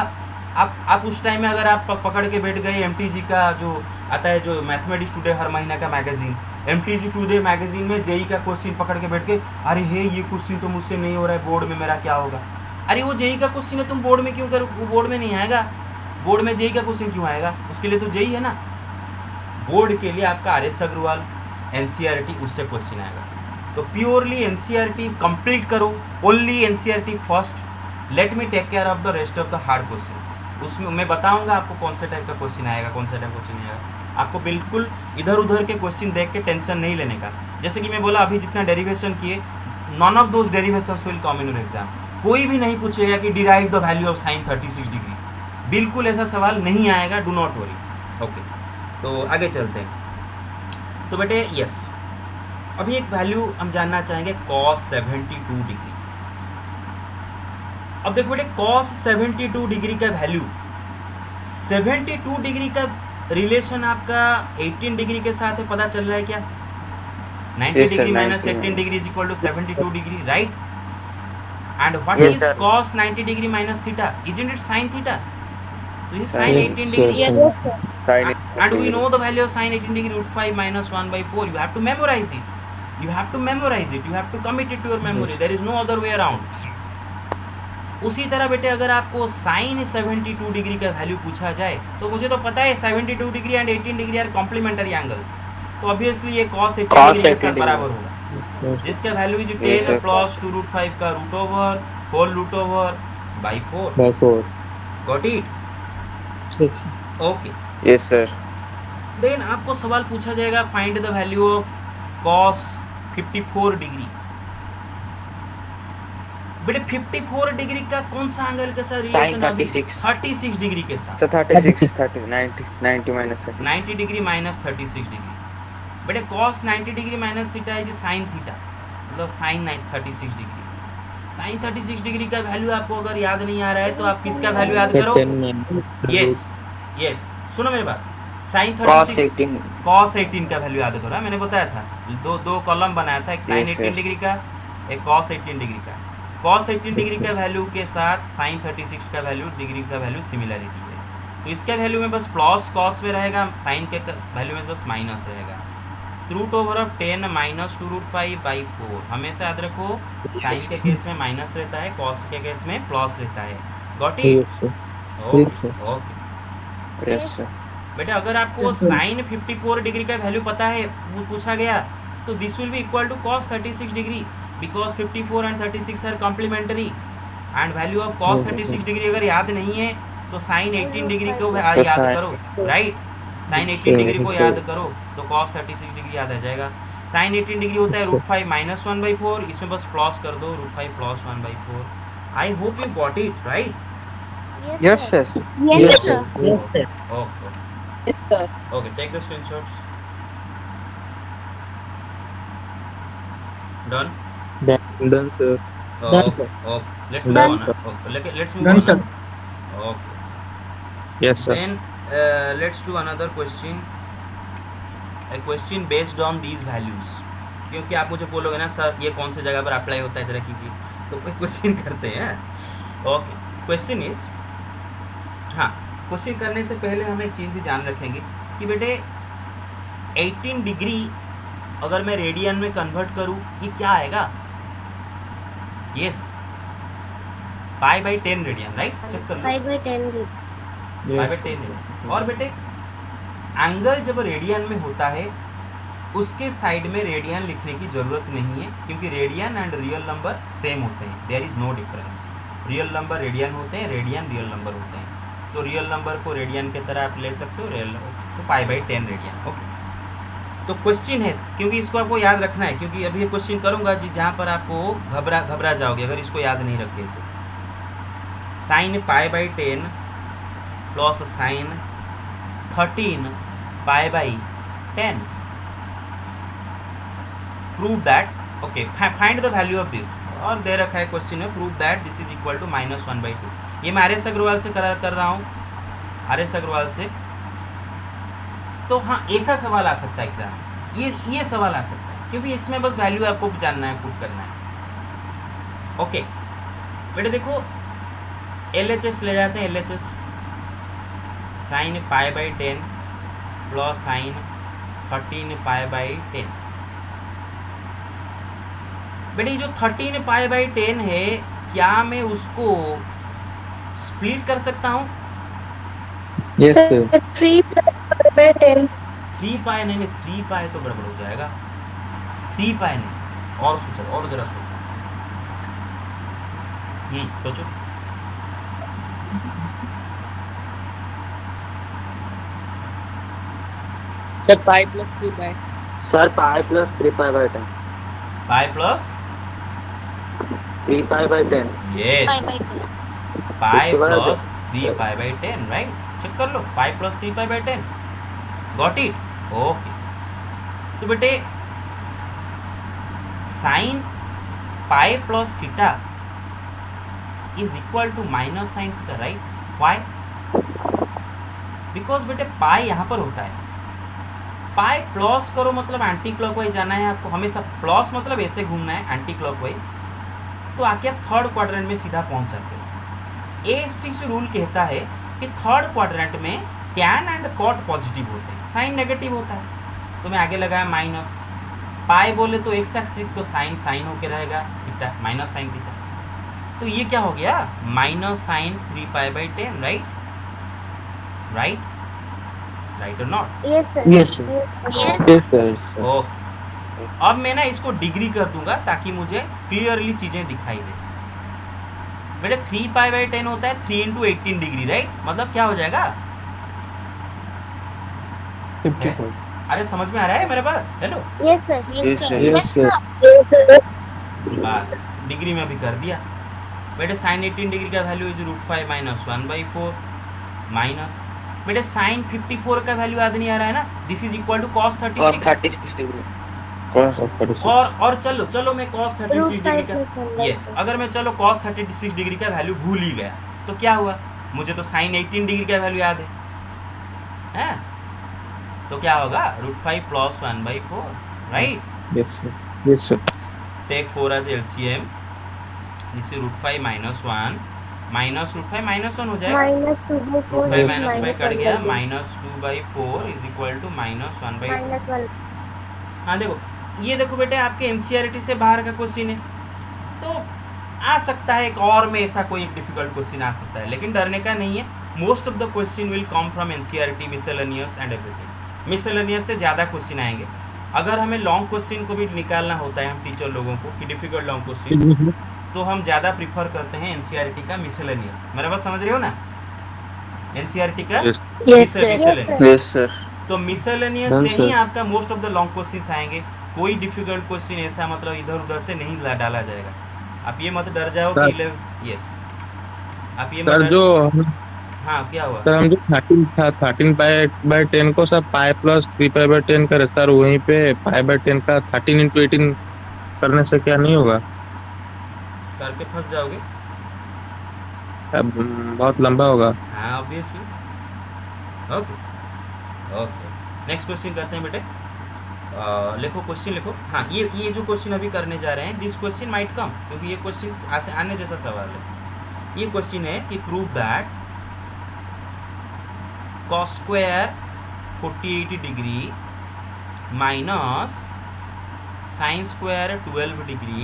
S1: आप उस टाइम में अगर आप पकड़ के बैठ गए एमटीजी का जो आता है, जो मैथमेटिक्स टुडे हर महीना का मैगजीन, एमटीजी टुडे मैगजीन में जेई का क्वेश्चन पकड़ के बैठ के, अरे हे ये क्वेश्चन तो मुझसे नहीं हो रहा है, बोर्ड में मेरा क्या होगा? अरे वो जेई का क्वेश्चन है, तुम बोर्ड में क्यों करो? वो बोर्ड में नहीं आएगा, बोर्ड में जेई का क्वेश्चन क्यों आएगा? उसके लिए तो जेई है ना। बोर्ड के लिए आपका RS अग्रवाल एनसीईआरटी, उससे क्वेश्चन आएगा। तो प्योरली एनसीईआरटी कंप्लीट करो, only NCERT first, let me take care of the rest of the hard questions. उसमें मैं बताऊंगा आपको कौन से टाइप का क्वेश्चन आएगा, कौन सा टाइप क्वेश्चन नहीं आएगा। आपको बिल्कुल इधर उधर के क्वेश्चन देख के टेंशन नहीं लेने का। जैसे कि मैं बोला अभी जितना डेरिवेशन किए, none of those derivations will come in your exam. कोई भी नहीं पूछेगा कि derive the value of sine 36 degree, बिल्कुल ऐसा सवाल नहीं आएगा, डू नॉट वरी। ओके, तो आगे चलते हैं। तो बेटे यस, अभी एक वैल्यू हम जानना चाहेंगे cos 72 डिग्री। अब देखो बेटे cos 72 डिग्री का वैल्यू, 72 डिग्री का रिलेशन आपका 18 डिग्री के साथ है, पता चल रहा है क्या? 90
S2: Yes, sir,
S1: degree minus
S2: 90
S1: 18 degree is equal to 72 degree, right? And what
S2: Yes,
S1: is
S2: sir.
S1: cos 90 degree minus theta? Isn't it sin theta? So this is sin
S2: Yes,
S1: 18
S4: sir.
S1: degree.
S3: Yes, sir.
S2: Sin
S1: And we know the value of sin 18 degree root 5 minus 1 by 4. You have to memorize it. You have to memorize it. You have to commit it to your memory. There is no other way around. उसी तरह बेटे अगर आपको sin 72 डिग्री का वैल्यू पूछा जाए, तो मुझे तो पता है 72 degree and 18 degree are complementary angle, तो ऑब्वियसली ये cos 18 डिग्री के साथ बराबर होगा, जिसका वैल्यू इज 10 प्लस 2 रूट 5 का root over whole root over by 4।
S4: By 4.
S1: Got it?
S4: Yes.
S1: Okay,
S2: Yes, sir.
S1: Then आपको सवाल पूछा जाएगा find the value of cos 54 degree. बेटे 54 डिग्री का कौन सा एंगल के साथ रिलेशन? अभी 36 डिग्री के साथ।
S2: So 36, 30, 90 minus 30.
S1: 90 degree minus 36 degree. बेटे cos 90 degree minus theta is sin theta, मतलब sin 36 डिग्री। sin 36 डिग्री का वैल्यू आपको अगर याद नहीं आ रहा है तो आप किसका वैल्यू याद करो?
S4: 10 minus
S1: यस यस, सुनो मेरी बात। sin
S2: Cos
S1: 36
S2: 18.
S1: cos 18 का वैल्यू याद करो, मैंने बताया था, दो कॉलम बनाया था, एक sin
S2: Yes,
S1: 18
S2: yes.
S1: डिग्री का, एक cos 18 डिग्री का। cos 18 डिग्री का वैल्यू के साथ sin 36 का वैल्यू डिग्री का वैल्यू सिमिलरिटी है, तो इसके वैल्यू में बस प्लस cos में रहेगा, sin के वैल्यू में बस माइनस रहेगा। Root over of 10 minus 2 root 5 by 4, हमेशा याद रखो sin के केस में माइनस रहता है, cos के केस में प्लस रहता है। Got it?
S4: Yes, sir. Yes, sir.
S1: Okay
S2: Yes, sir.
S1: बेटा अगर आपको
S3: Yes, sir.
S1: sin 54 डिग्री का वैल्यू पता है, वो पूछा गया, तो this will be equal to cos 36 degree, because 54 and 36 are complementary, and value of cos
S4: Yes, sir.
S1: 36 degree अगर याद नहीं है तो sin 18 डिग्री को
S2: तो
S1: याद
S2: sin-
S1: करो, राइट? sin 18
S4: Sure,
S1: डिग्री को
S4: sure.
S1: याद करो तो cos 36 डिग्री याद आ जाएगा। sin 18 डिग्री होता है
S4: Sure.
S1: रूट 5 माइनस 1 बाई 4, इसमें बस प्लस कर दो, root 5 plus 1 by 4। I hope you got it, right?
S2: Yes, sir.
S3: Yes, sir.
S1: Okay
S3: Yes, sir.
S1: Okay, take the screenshots. Done?
S4: Done, sir.
S1: Okay, okay. Let's move
S3: Done.
S1: on. Okay, let's move
S3: Done,
S1: on.
S3: sir.
S1: Okay.
S4: Yes, sir.
S1: Then let's do another question. A question based on these values. क्योंकि आप मुझे बोलोगे ना सर ये कौन सी जगह पर अप्लाई होता है, जरा कीजिए, तो कोई क्वेश्चन करते हैं। ओके, क्वेश्चन इज, हाँ, क्वेश्चन करने से पहले हम एक चीज़ भी जान रखेंगे कि बेटे 18 डिग्री अगर मैं रेडियन में कन्वर्ट करूँ ये क्या आएगा? Yes, pi by 10 radian, right? Check कर लो,
S5: 5/10
S1: पाई बाई 10 रेडियन। और बेटे एंगल जब रेडियन में होता है उसके साइड में रेडियन लिखने की ज़रूरत नहीं है, क्योंकि radian and real number same होते हैं, there is no difference. Real number radian होते हैं, रेडियन रियल नंबर होते हैं, तो रियल नंबर को रेडियन की तरह आप ले सकते हो, रियल तो पाई बाई 10 रेडियन। ओके, तो क्वेश्चन है, क्योंकि इसको आपको याद रखना है, क्योंकि अभी ये क्वेश्चन करूँगा जी जहाँ पर आपको घबरा जाओगे अगर इसको याद नहीं रखे तो। Sine pi by 10 plus sine 13 pi by 10, prove that, okay, find the value of this, और दे रखा है क्वेश्चन में, prove that this is equal to -1/2। ये मैं आर एस अग्रवाल से कर रहा हूँ, आर एस अग्रवाल से। तो हाँ, ऐसा सवाल आ सकता है एग्जाम, ये सवाल आ सकता है, क्योंकि इसमें बस वैल्यू आपको जानना है, पुट करना है। ओके बेटे देखो, LHS ले जाते हैं, LHS sign pi by 10 plus sine 13 pi by 10। बेटे जो 13 पाई बाई 10 है, क्या मैं उसको स्प्लिट कर सकता हूँ?
S4: Yes, sir.
S3: 3/10.
S1: 3 पाई नहीं, 3 पाई तो गड़बड़ हो जाएगा, 3 पाई नहीं, और सोचो, और जरा सोचो, सोचो।
S3: Sir, pi plus 3 by.
S2: Sir, pi plus 3 pi by 10.
S1: Pi plus
S2: 3 pi by 10.
S1: Yes, pi plus 3π/10, right? Check कर लो, pi plus 3π/10, got it? Okay. तो बेटे sine pi plus theta is equal to minus sine theta, right? Why? Because बेटे पाई यहाँ पर होता है, पाई प्लस करो मतलब एंटी क्लॉकवाइज जाना है आपको, हमेशा प्लस मतलब ऐसे घूमना है एंटी क्लॉकवाइज, तो आके आप थर्ड क्वाड्रेंट में सीधा पहुंच जाते हो। एएसटीसी रूल कहता है कि थर्ड क्वाड्रेंट में टैन एंड कॉट पॉजिटिव होते हैं, साइन नेगेटिव होता है। तो मैं आगे लगाया माइनस, पाई बोले तो एक्स एक्सिस तो साइन साइन होके रहेगा, थीटा माइनस साइन थीटा, तो ये क्या हो गया? Minus sine 3π/10, right? Right? Right और not?
S2: Yes, sir.
S4: Yes, sir.
S1: Okay. अब मैं ना इसको डिग्री कर दूंगा ताकि मुझे क्लियरली चीजें दिखाई दे। बेटे 3π/10 होता है 3 × 18 डिग्री, राइट? मतलब क्या हो जाएगा?
S4: 54.
S1: अरे समझ में आ रहा है मेरे पास? Hello,
S2: Yes, sir.
S4: Yes, sir.
S1: बस डिग्री में भी कर दिया। बेटे साइन 18 डिग्री का वैल्यू इज √5 - 1/4 माइनस, बेटे साइन 54 का वैल्यू याद नहीं आ रहा है ना? This is equal to cos 36।
S2: 36 degree.
S4: Cos of 36.
S1: और चलो मैं cos 36 डिग्री का, यस, अगर मैं चलो cos 36 डिग्री का वैल्यू भूल ही गया तो क्या हुआ? मुझे तो sin 18 डिग्री का वैल्यू याद है, हैं? तो क्या होगा? √5 + 1/4, राइट?
S4: Yes, sir. Yes, sir.
S1: टेक 4 as LCM, दिस इज √5 - 1 माइनस √5 - 1 हो जाएगा, √5 - 5 कट गया, -2/4 इज इक्वल टू -1/4। हाँ देखो, ये देखो बेटे आपके एनसीईआरटी से बाहर का क्वेश्चन है, तो आ सकता है एक और में ऐसा कोई एक डिफिकल्ट क्वेश्चन आ सकता है, लेकिन डरने का नहीं है। Most of the question will come from NCERT, miscellaneous and everything. Miscellaneous से ज़्यादा क्वेश्चन आएंगे। अगर हमें लॉन्ग क्वेश्चन को भी निकालना होता है हम टीचर लोगों को कि डिफिकल्ट लॉन्ग क्वेश्चन, तो हम ज़्यादा प्रीफर करते हैं एनसीईआरटी का मिसलेनियस। मेरा बात समझ रहे हो ना? एनसीईआरटी का
S4: Yes.
S1: मिसलेनियस।
S2: Yes, sir.
S1: तो मिसलेनियस
S4: Done,
S1: से ही
S4: sir.
S1: आपका most of the long questions आएंगे। कोई डिफिकल्ट क्वेश्चन ऐसा मतलब इधर उधर से नहीं डाला जाएगा। आप ये मत डर जाओ
S4: Sir.
S1: कि यस, आप ये
S4: सर
S1: मत
S4: जो
S1: हाँ क्या हुआ?
S4: सर हम जो 13 था 13π/10 को सर पाई प्लस 3π/10 करे सर, वहीं पे π/10 का 13 × 18 करने से क्या नहीं होगा?
S1: करके फंस जाओगे।
S4: अब बहुत लंबा होगा।
S1: हाँ obviously. Okay okay, next question करते हैं बेटे। लिखो क्वेश्चन लिखो। हाँ ये जो क्वेश्चन अभी करने जा रहे हैं, दिस क्वेश्चन माइट कम, क्योंकि ये क्वेश्चन आने जैसा सवाल है। ये क्वेश्चन है कि prove that cos square 48 degree minus sine square 12 degree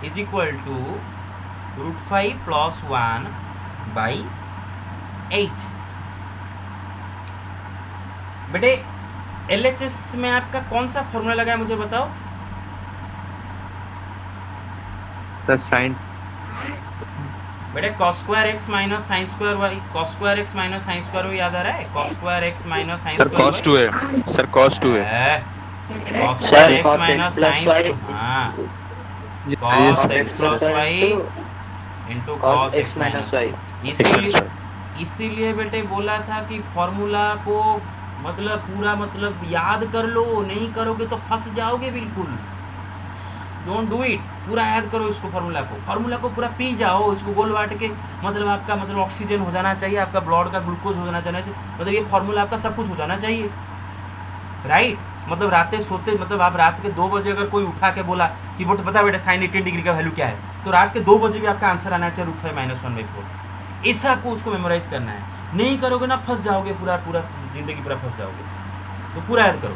S1: is equal to √5 + 1/8। बेटे LHS में आपका कौन सा फॉर्मूला लगा है मुझे बताओ?
S4: सर साइन
S1: बेटे cos square x - sin square y, cos square x - sin square y याद आ रहा है? cos square x - sin
S6: sir
S1: square
S6: cos 2 है, सर cos 2 है।
S1: cos square x
S2: cos
S1: -
S2: x
S1: sin
S2: plus y.
S1: हाँ,
S4: ये
S1: cos
S4: सही है
S1: x plus y into cos x minus y। इसीलिए बेटे बोला था कि फॉर्मूला को मतलब पूरा मतलब याद कर लो, नहीं करोगे तो फंस जाओगे बिल्कुल। डोंट डू इट, पूरा याद करो इसको, फार्मूला को पूरा पी जाओ, इसको गोल बांट के मतलब आपका मतलब ऑक्सीजन हो जाना चाहिए, आपका ब्लड का ग्लूकोज हो जाना चाहिए, मतलब ये फार्मूला आपका सब कुछ हो जाना चाहिए, राइट? मतलब रातें सोते मतलब आप रात के 2 बजे अगर कोई उठा के बोला कि बोट बता बेटा साइन 18 डिग्री का वैल्यू क्या है, तो रात के 2 बजे भी आपका आंसर आना चाहिए √5 - 1/4। ऐसा आपको उसको मेमोराइज करना है, नहीं करोगे ना फंस जाओगे, पूरा जिंदगी पूरा फंस जाओगे। तो पूरा याद करो।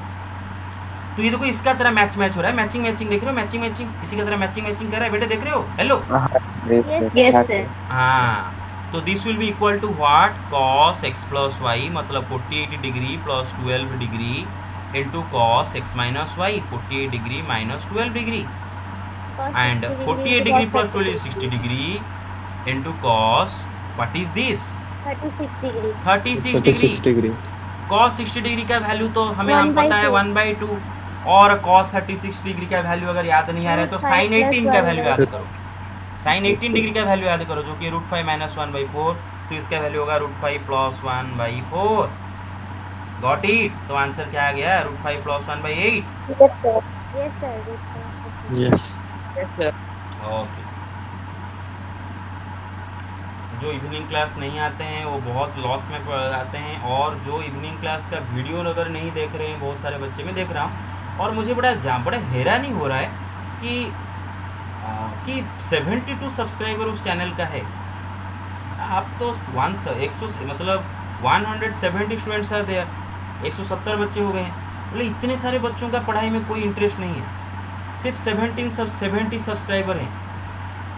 S1: तो ये देखो इसका तरह मैच हो रहा है, मैचिंग देख रहे हो, मैचिंग इसी का तरह मैचिंग कर रहा है बेटे, देख रहे हो? Hello
S3: Yes, sir.
S1: हाँ, तो this will be equal to what? cos x plus y मतलब 48 degree plus 12 degree into cos x minus y 48 degree minus 12 degree and 48 degree plus 12 is 60 degree into cos what is this 36 degree. cos 60 degree का वैल्यू तो हम पता है 1/2, और cos 36 डिग्री का वैल्यू अगर याद नहीं आ रहा है तो sin 18 का वैल्यू याद करो, sin 18 डिग्री का वैल्यू याद करो जो कि √5 - 1/4 तो इसका वैल्यू होगा √5 + 1/4। Got it? तो आंसर क्या आ गया? √5 + 1/8।
S3: Yes.
S1: ओके। जो इवनिंग क्लास नहीं आते हैं वो बहुत लॉस में पड़ जाते हैं, और जो इवनिंग क्लास का वीडियो अगर नहीं देख रहे हैं, बहुत सारे बच्चे मैं देख रहा हूँ, और मुझे बड़ा हैरानी हो रहा है कि 72 सब्सक्राइबर उस चैनल का है। आप तो 100 मतलब 170 स्टूडेंट्स आर देयर, 170 बच्चे हो गए हैं। मतलब इतने सारे बच्चों का पढ़ाई में कोई इंटरेस्ट नहीं है, सिर्फ 70 सब्सक्राइबर हैं,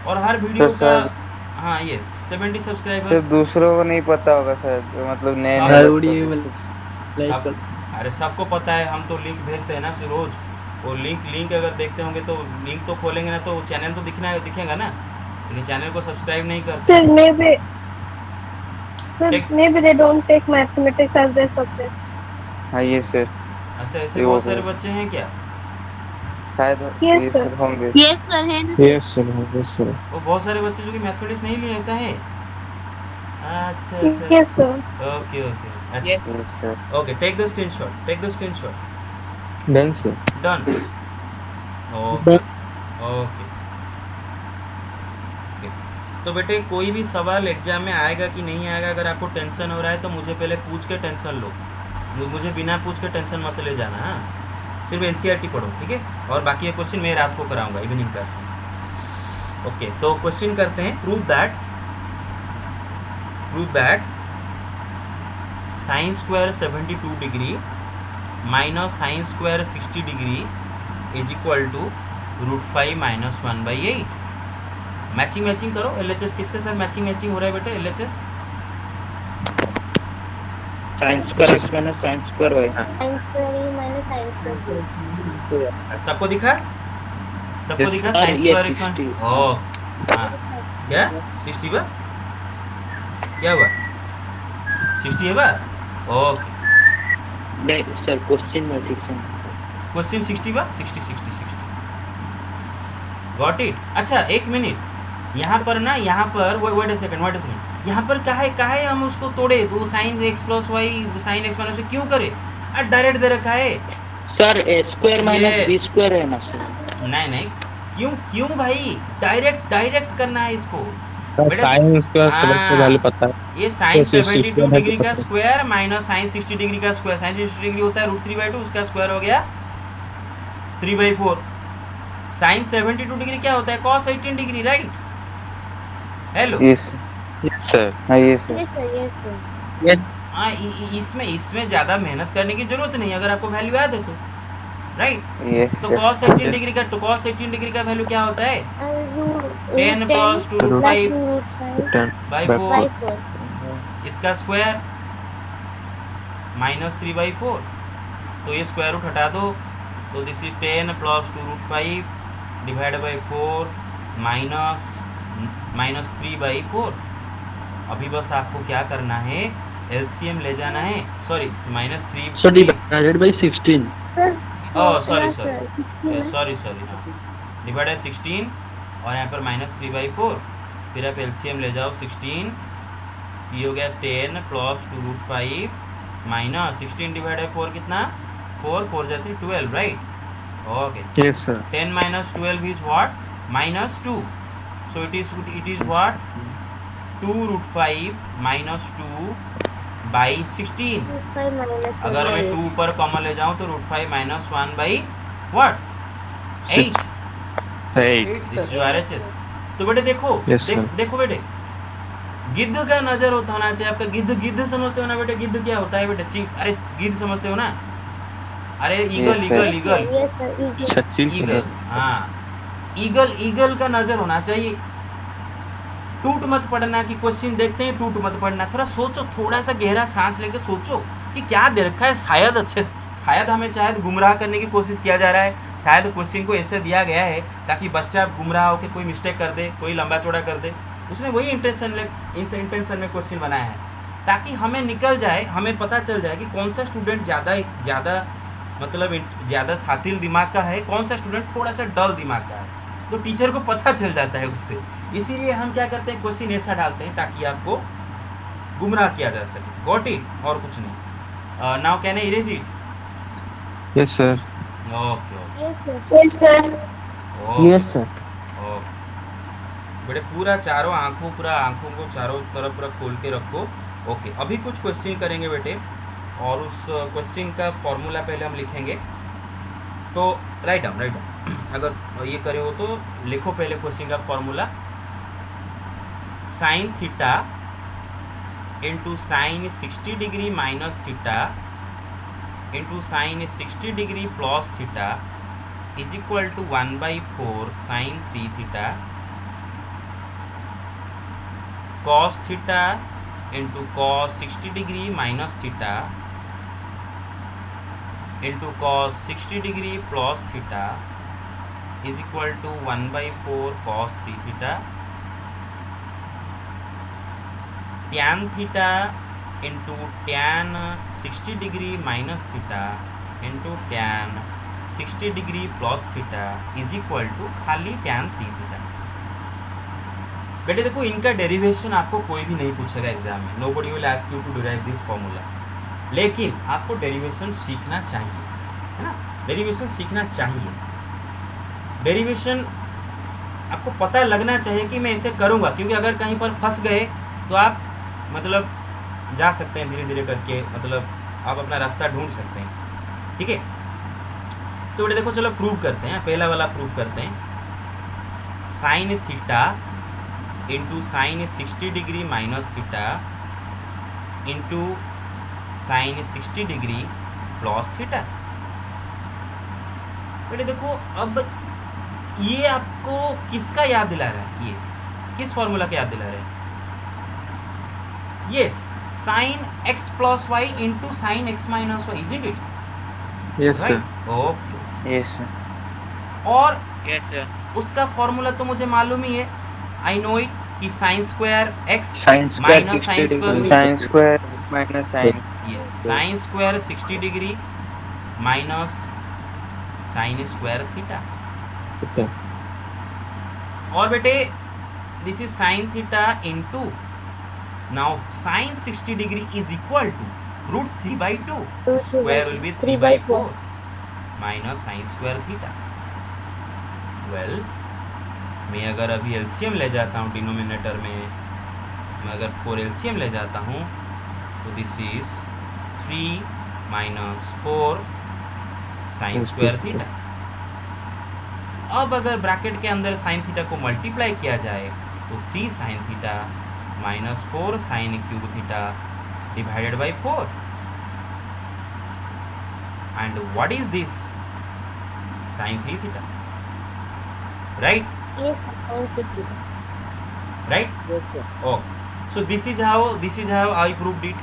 S1: और हर वीडियो
S2: तो
S1: का
S2: सर
S1: हाँ यस 70 सब्सक्राइबर।
S2: सिर्फ दूसरों को नहीं पता होगा शायद, मतलब नए
S1: सब-
S2: नए
S3: How do
S2: बच्चों
S3: you
S2: को।
S3: like?
S1: सब अरे सबको पता है, हम तो लिंक भेजते हैं ना रोज। वो लिंक अगर देखते होंगे तो लिंक तो खोलेंगे ना, तो चैनल तो दिखेगा ना, लेकिन चैनल को सब्सक्राइब नहीं करते।
S5: Sir,
S1: Take-
S5: maybe they don't take mathematics as their subject.
S2: हाँ ये सर,
S1: अच्छा, ऐसे
S2: ये
S1: बहुत
S2: वो
S1: सारे
S2: भेज-
S1: बच्चे हैं क्या?
S2: शायद
S5: Yes,
S2: ये
S5: sir.
S2: सर होंगे।
S7: Yes sir, hands.
S4: Yes sir, yes sir.
S1: वो बहुत सारे बच्चे जो कि मैथमेटिक्स नहीं लिए, ऐसा है? अच्छा
S5: Yes, sir.
S1: ओके अच्छा
S2: yes sir.
S1: Okay, take the screenshot.
S4: Done sir.
S1: Done. Okay okay. तो बेटे कोई भी सवाल एग्जाम में आएगा कि नहीं आएगा, अगर आपको टेंशन हो रहा है तो मुझे पहले पूछ के टेंशन लो, मुझे बिना पूछ के टेंशन मत ले जाना। हाँ, सिर्फ एनसीईआरटी पढ़ो, ठीक है? और बाकी ये क्वेश्चन मैं रात को कराऊंगा इवनिंग क्लास में। ओके, तो क्वेश्चन करते हैं। Prove that sin square 72 degree minus sin square 60 degree is equal to √5 - 1/8। Matching करो। LHS किसके साथ मैचिंग हो रहा है बेटे? LHS
S3: Science square x minus science square y.
S1: सबको दिखा
S3: Yes.
S1: sin
S3: Yes,
S1: square x
S3: 60.
S1: हाँ क्या 60 बा क्या हुआ? 60 है बा? Okay,
S3: Right, sir. Question में ठीक है.
S1: क्वेश्चन 60 बा 60 गॉट इट। अच्छा एक मिनट, यहाँ पर वेट अ सेकंड, यहाँ पर क्या है हम उसको तोड़े तो sin x + y sin x - y क्यों करे? डायरेक्ट दे रखा है।
S3: Sir, a square minus
S1: Yes.
S3: b square है ना sir.
S1: नहीं क्यों भाई, डायरेक्ट करना है इसको। बेटा,
S4: Sin square
S1: हाँ,
S4: सबको वैल्यू पता है।
S1: ये sin
S4: तो
S1: 72
S4: 60
S1: डिग्री का स्क्वायर माइनस sin 60 डिग्री का स्क्वायर। sin 60 डिग्री होता है √3/2, उसका स्क्वायर हो गया 3/4। sin 72 डिग्री क्या होता है? cos 18 degree, right? Hello,
S2: yes
S6: Yes sir.
S2: हाँ ये सर।
S3: Yes.
S1: हाँ इसमें ज़्यादा मेहनत करने की जरूरत नहीं, अगर आपको वैल्यू याद है तो, राइट?
S2: यस
S1: तो
S2: सर।
S1: cos 18 डिग्री का वैल्यू क्या होता है? 10 + 2√5/4, इसका स्क्वायर माइनस 3/4। तो ये स्क्वायर रूट हटा दो, तो this is 10 + 2√5 divide by 4 minus 3/4। अभी बस आपको क्या करना है, एलसीएम ले जाना है। Sorry -3
S3: So divided by 16.
S1: Sorry divide by 16 और यहाँ पर -3/4। फिर आप एलसीएम ले जाओ 16, ये हो गया 10 + 2√5 माइनस 16 डिवाइड बाई 4 कितना? 4 जाती 12, right? Okay,
S4: Yes sir.
S1: 10 - 12 is what? -2. So it is what? 2√5 - 2 by 16. अगर मैं 2 पर कॉमन ले जाऊं तो √5 - 1/what? 8।
S6: Right.
S1: This is your RHS. तो बेटे देखो,
S4: Yes, sir.
S1: देखो बेटे, गिद्ध का नजर होना चाहिए आपका। गिद्ध समझते हो ना बेटे? गिद्ध क्या होता है बेटे? अरे गिद्ध समझते हो ना? अरे
S2: Yes, sir.
S1: Eagle
S6: Sachin
S1: eagle, हाँ ईगल का नजर होना चाहिए। टूट मत पड़ना कि क्वेश्चन देखते हैं टूट मत पड़ना। थोड़ा सोचो, थोड़ा सा गहरा सांस लेके सोचो कि क्या दे रखा है। शायद हमें गुमराह करने की कोशिश किया जा रहा है, शायद क्वेश्चन को ऐसे दिया गया है ताकि बच्चा गुमराह होकर कोई मिस्टेक कर दे, कोई लंबा चौड़ा कर दे। उसने वही इंटेंशन में क्वेश्चन बनाया है ताकि हमें निकल जाए, हमें पता चल जाए कि कौन सा स्टूडेंट ज़्यादा शातिल दिमाग का है, कौन सा स्टूडेंट थोड़ा सा डल दिमाग का है। तो टीचर को पता चल जाता है उससे। इसीलिए हम क्या करते हैं, क्वेश्चन ऐसा डालते हैं ताकि आपको गुमराह किया जा सके। Got it? और कुछ नहीं। Now can I erase it?
S6: Yes, sir.
S1: Okay okay
S7: Yes, sir.
S3: Yes, sir.
S1: Okay बेटे पूरा चारों आंखों को चारों तरफ पूरा खोल के रखो। ओके अभी कुछ क्वेश्चन करेंगे बेटे, और उस क्वेश्चन का फॉर्मूला पहले हम लिखेंगे। तो राइट डाउन अगर ये करे हो तो लिखो पहले क्वेश्चन का formula. Sine theta into sine 60 degree minus theta into sine 60 degree plus theta is equal to 1/4 sine 3 theta cos theta into cos 60 degree minus theta into cos 60 degree plus theta is equal to 1/4 cos 3 theta. tan theta into tan 60 degree minus theta into tan 60 degree plus theta is equal to खाली tan 3 थीटा। बेटे देखो इनका डेरिवेशन आपको कोई भी नहीं पूछेगा एग्जाम में, nobody will ask you to derive this formula, लेकिन आपको डेरिवेशन सीखना चाहिए, है ना? डेरिवेशन सीखना चाहिए। डेरिवेशन आपको पता लगना चाहिए कि मैं इसे करूँगा, क्योंकि अगर कहीं पर फंस गए तो आप मतलब जा सकते हैं धीरे धीरे करके, मतलब आप अपना रास्ता ढूंढ सकते हैं। ठीक है, तो बेटे देखो चलो प्रूव करते हैं। पहला वाला प्रूव करते हैं। Sign theta into sine 60 degree minus theta into sine 60 degree plus theta. बेटे देखो अब ये आपको किसका याद दिला रहा है? ये किस फॉर्मूला का याद दिला रहा है? Yes, sine x plus y into sine x minus y, is it?
S6: Yes, sir.
S1: Okay.
S2: Yes sir.
S1: और
S3: Yes, sir.
S1: उसका फॉर्मूला तो मुझे मालूम ही है, आई नो इट, कि sine square x
S3: Sin square
S1: माइनस
S3: 60
S1: sine square
S3: degree.
S2: Sine square minus sine.
S1: Yes, sine square 60 degree minus sine square theta.
S4: Okay.
S1: और बेटे this is sine theta into, now sine 60 degree is equal to √3/2, square will be 3/4 minus sine square theta. Well मैं अगर अभी एलसीएम ले जाता हूँ डिनोमिनेटर में, मैं अगर 4 एलसीएम ले जाता हूँ तो this is 3 minus 4 sine square theta. अब अगर ब्रैकेट के अंदर साइन थीटा को मल्टीप्लाई किया जाए तो 3 sine theta minus 4 sine cube theta divided by 4। And what is this? Sine 3 theta, right?
S7: Yes, sir.
S1: Right?
S3: Yes, sir.
S1: Oh, so this is how I proved it.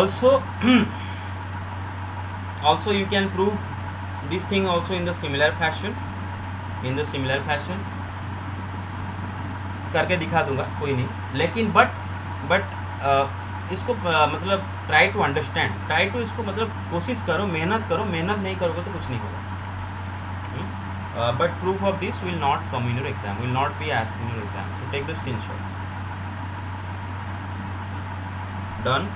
S1: Also, also you can prove this thing also in the similar fashion. करके दिखा दूंगा, कोई नहीं, लेकिन बट इसको मतलब try to understand, try to इसको मतलब कोशिश करो, मेहनत करो, मेहनत नहीं करोगे तो कुछ नहीं होगा। But proof of this will not come in your exam, will not be asked in your exam. So take the screenshot. Done?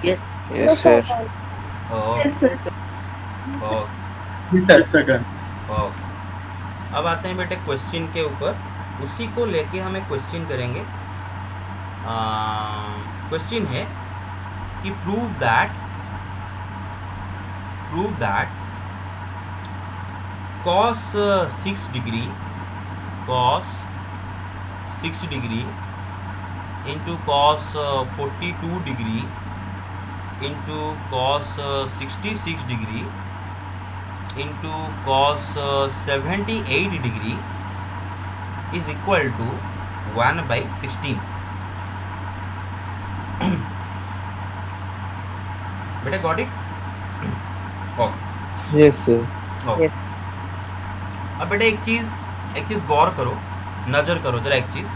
S3: Yes.
S2: Yes sir.
S1: Oh,
S7: Yes, sir.
S1: oh,
S3: Yes, sir. Done.
S1: oh. अब आते हैं बेटे क्वेश्चन के ऊपर, उसी को लेके हम एक क्वेश्चन करेंगे। क्वेश्चन है कि prove that cos 6 degree into cos 42 degree into cos 66 degree into cos 78 degree is equal to 1/16। बेटा got it? Okay
S4: Yes, sir.
S1: Okay. अब बेटा एक चीज़ गौर करो, नज़र करो जरा एक चीज़।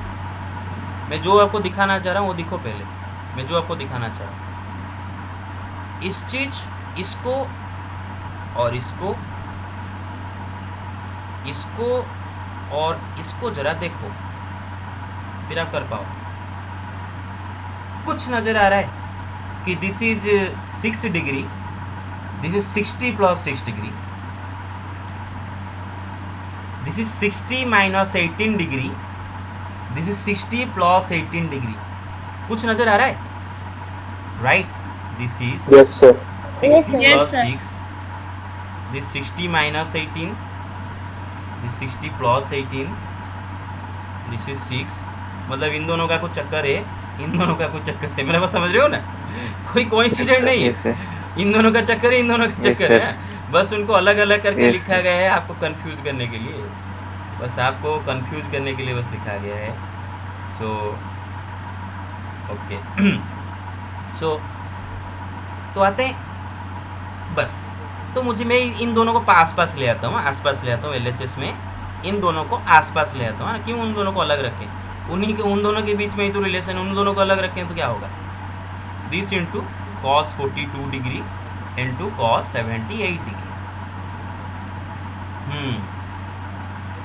S1: मैं जो आपको दिखाना चाह रहा हूँ वो दिखो पहले। मैं जो आपको दिखाना चाह रहा हूँ, इस चीज़, इसको और इसको और इसको जरा देखो, फिर आप कर पाओ। कुछ नज़र आ रहा है कि this is 6 degree, this is 60 plus 6 degree, this is 60 minus 18 degree, this is 60 plus 18 degree. कुछ नज़र आ रहा है? Right, this is
S6: Yes, sir.
S1: 60
S7: Yes,
S1: plus
S7: sir.
S1: 6, this 60 minus 18, this 60 plus 18, this is 6। मतलब इन दोनों का कुछ चक्कर है, इन दोनों का कुछ चक्कर है, मेरा बात समझ रहे हो ना? कोई कोइंसिडेंट नहीं है,
S2: Yes, sir.
S1: इन दोनों का चक्कर है, इन दोनों का
S2: Yes,
S1: चक्कर
S2: sir.
S1: है, बस उनको अलग अलग करके
S2: Yes,
S1: लिखा
S2: sir.
S1: गया है आपको कंफ्यूज करने के लिए, बस आपको कंफ्यूज करने के लिए बस लिखा गया है। सो ओके, सो तो आते हैं बस। तो मैं इन दोनों को आसपास ले आता हूँ, आसपास ले आता हूँ LHS में, इन दोनों को आसपास ले आता हूँ ना। क्यों उन दोनों को अलग रखें? उन दोनों के बीच में ही तो रिलेशन, उन दोनों को अलग रखें तो क्या होगा? This into cos 42 degree into cos 78 degree.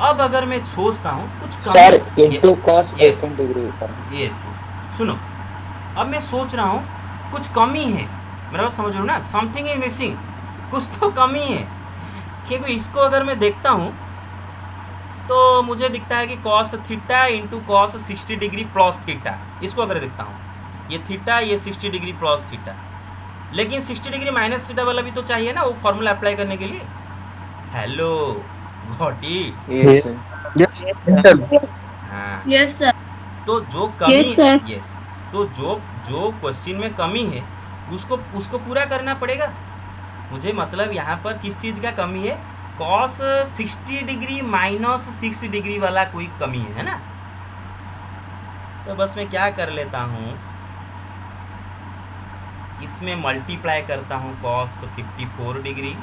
S1: अब अगर मैं सोचता हूँ कुछ
S6: Sir,
S1: कमी,
S6: into cos
S1: Yes.
S6: 18 degree, sir.
S1: Yes, सुनो, अब मैं सोच रहा हूँ कुछ कमी है, मेरा बात समझ लो ना, समथिंग इज मिसिंग, कुछ तो कमी है। क्योंकि इसको अगर मैं देखता हूँ तो मुझे दिखता है कि cos theta into cos 60 degree plus theta, इसको अगर देखता हूँ, ये थीटा, ये 60 डिग्री प्लस थीटा, लेकिन 60 डिग्री माइनस थीटा वाला भी तो चाहिए ना वो फॉर्मूला अप्लाई करने के लिए। Hello, got it?
S2: Yes, sir.
S3: Yes, sir.
S1: हाँ,
S7: Yes, sir.
S1: तो जो कमी,
S7: Yes, sir.
S1: यस, तो जो क्वेश्चन में कमी है उसको पूरा करना पड़ेगा मुझे। मतलब यहाँ पर किस चीज़ का कमी है? कॉस 60 डिग्री माइनस 6 डिग्री वाला कोई कमी है ना? तो बस मैं क्या कर लेता हूँ, इसमें मल्टीप्लाई करता हूँ कॉस 54 डिग्री,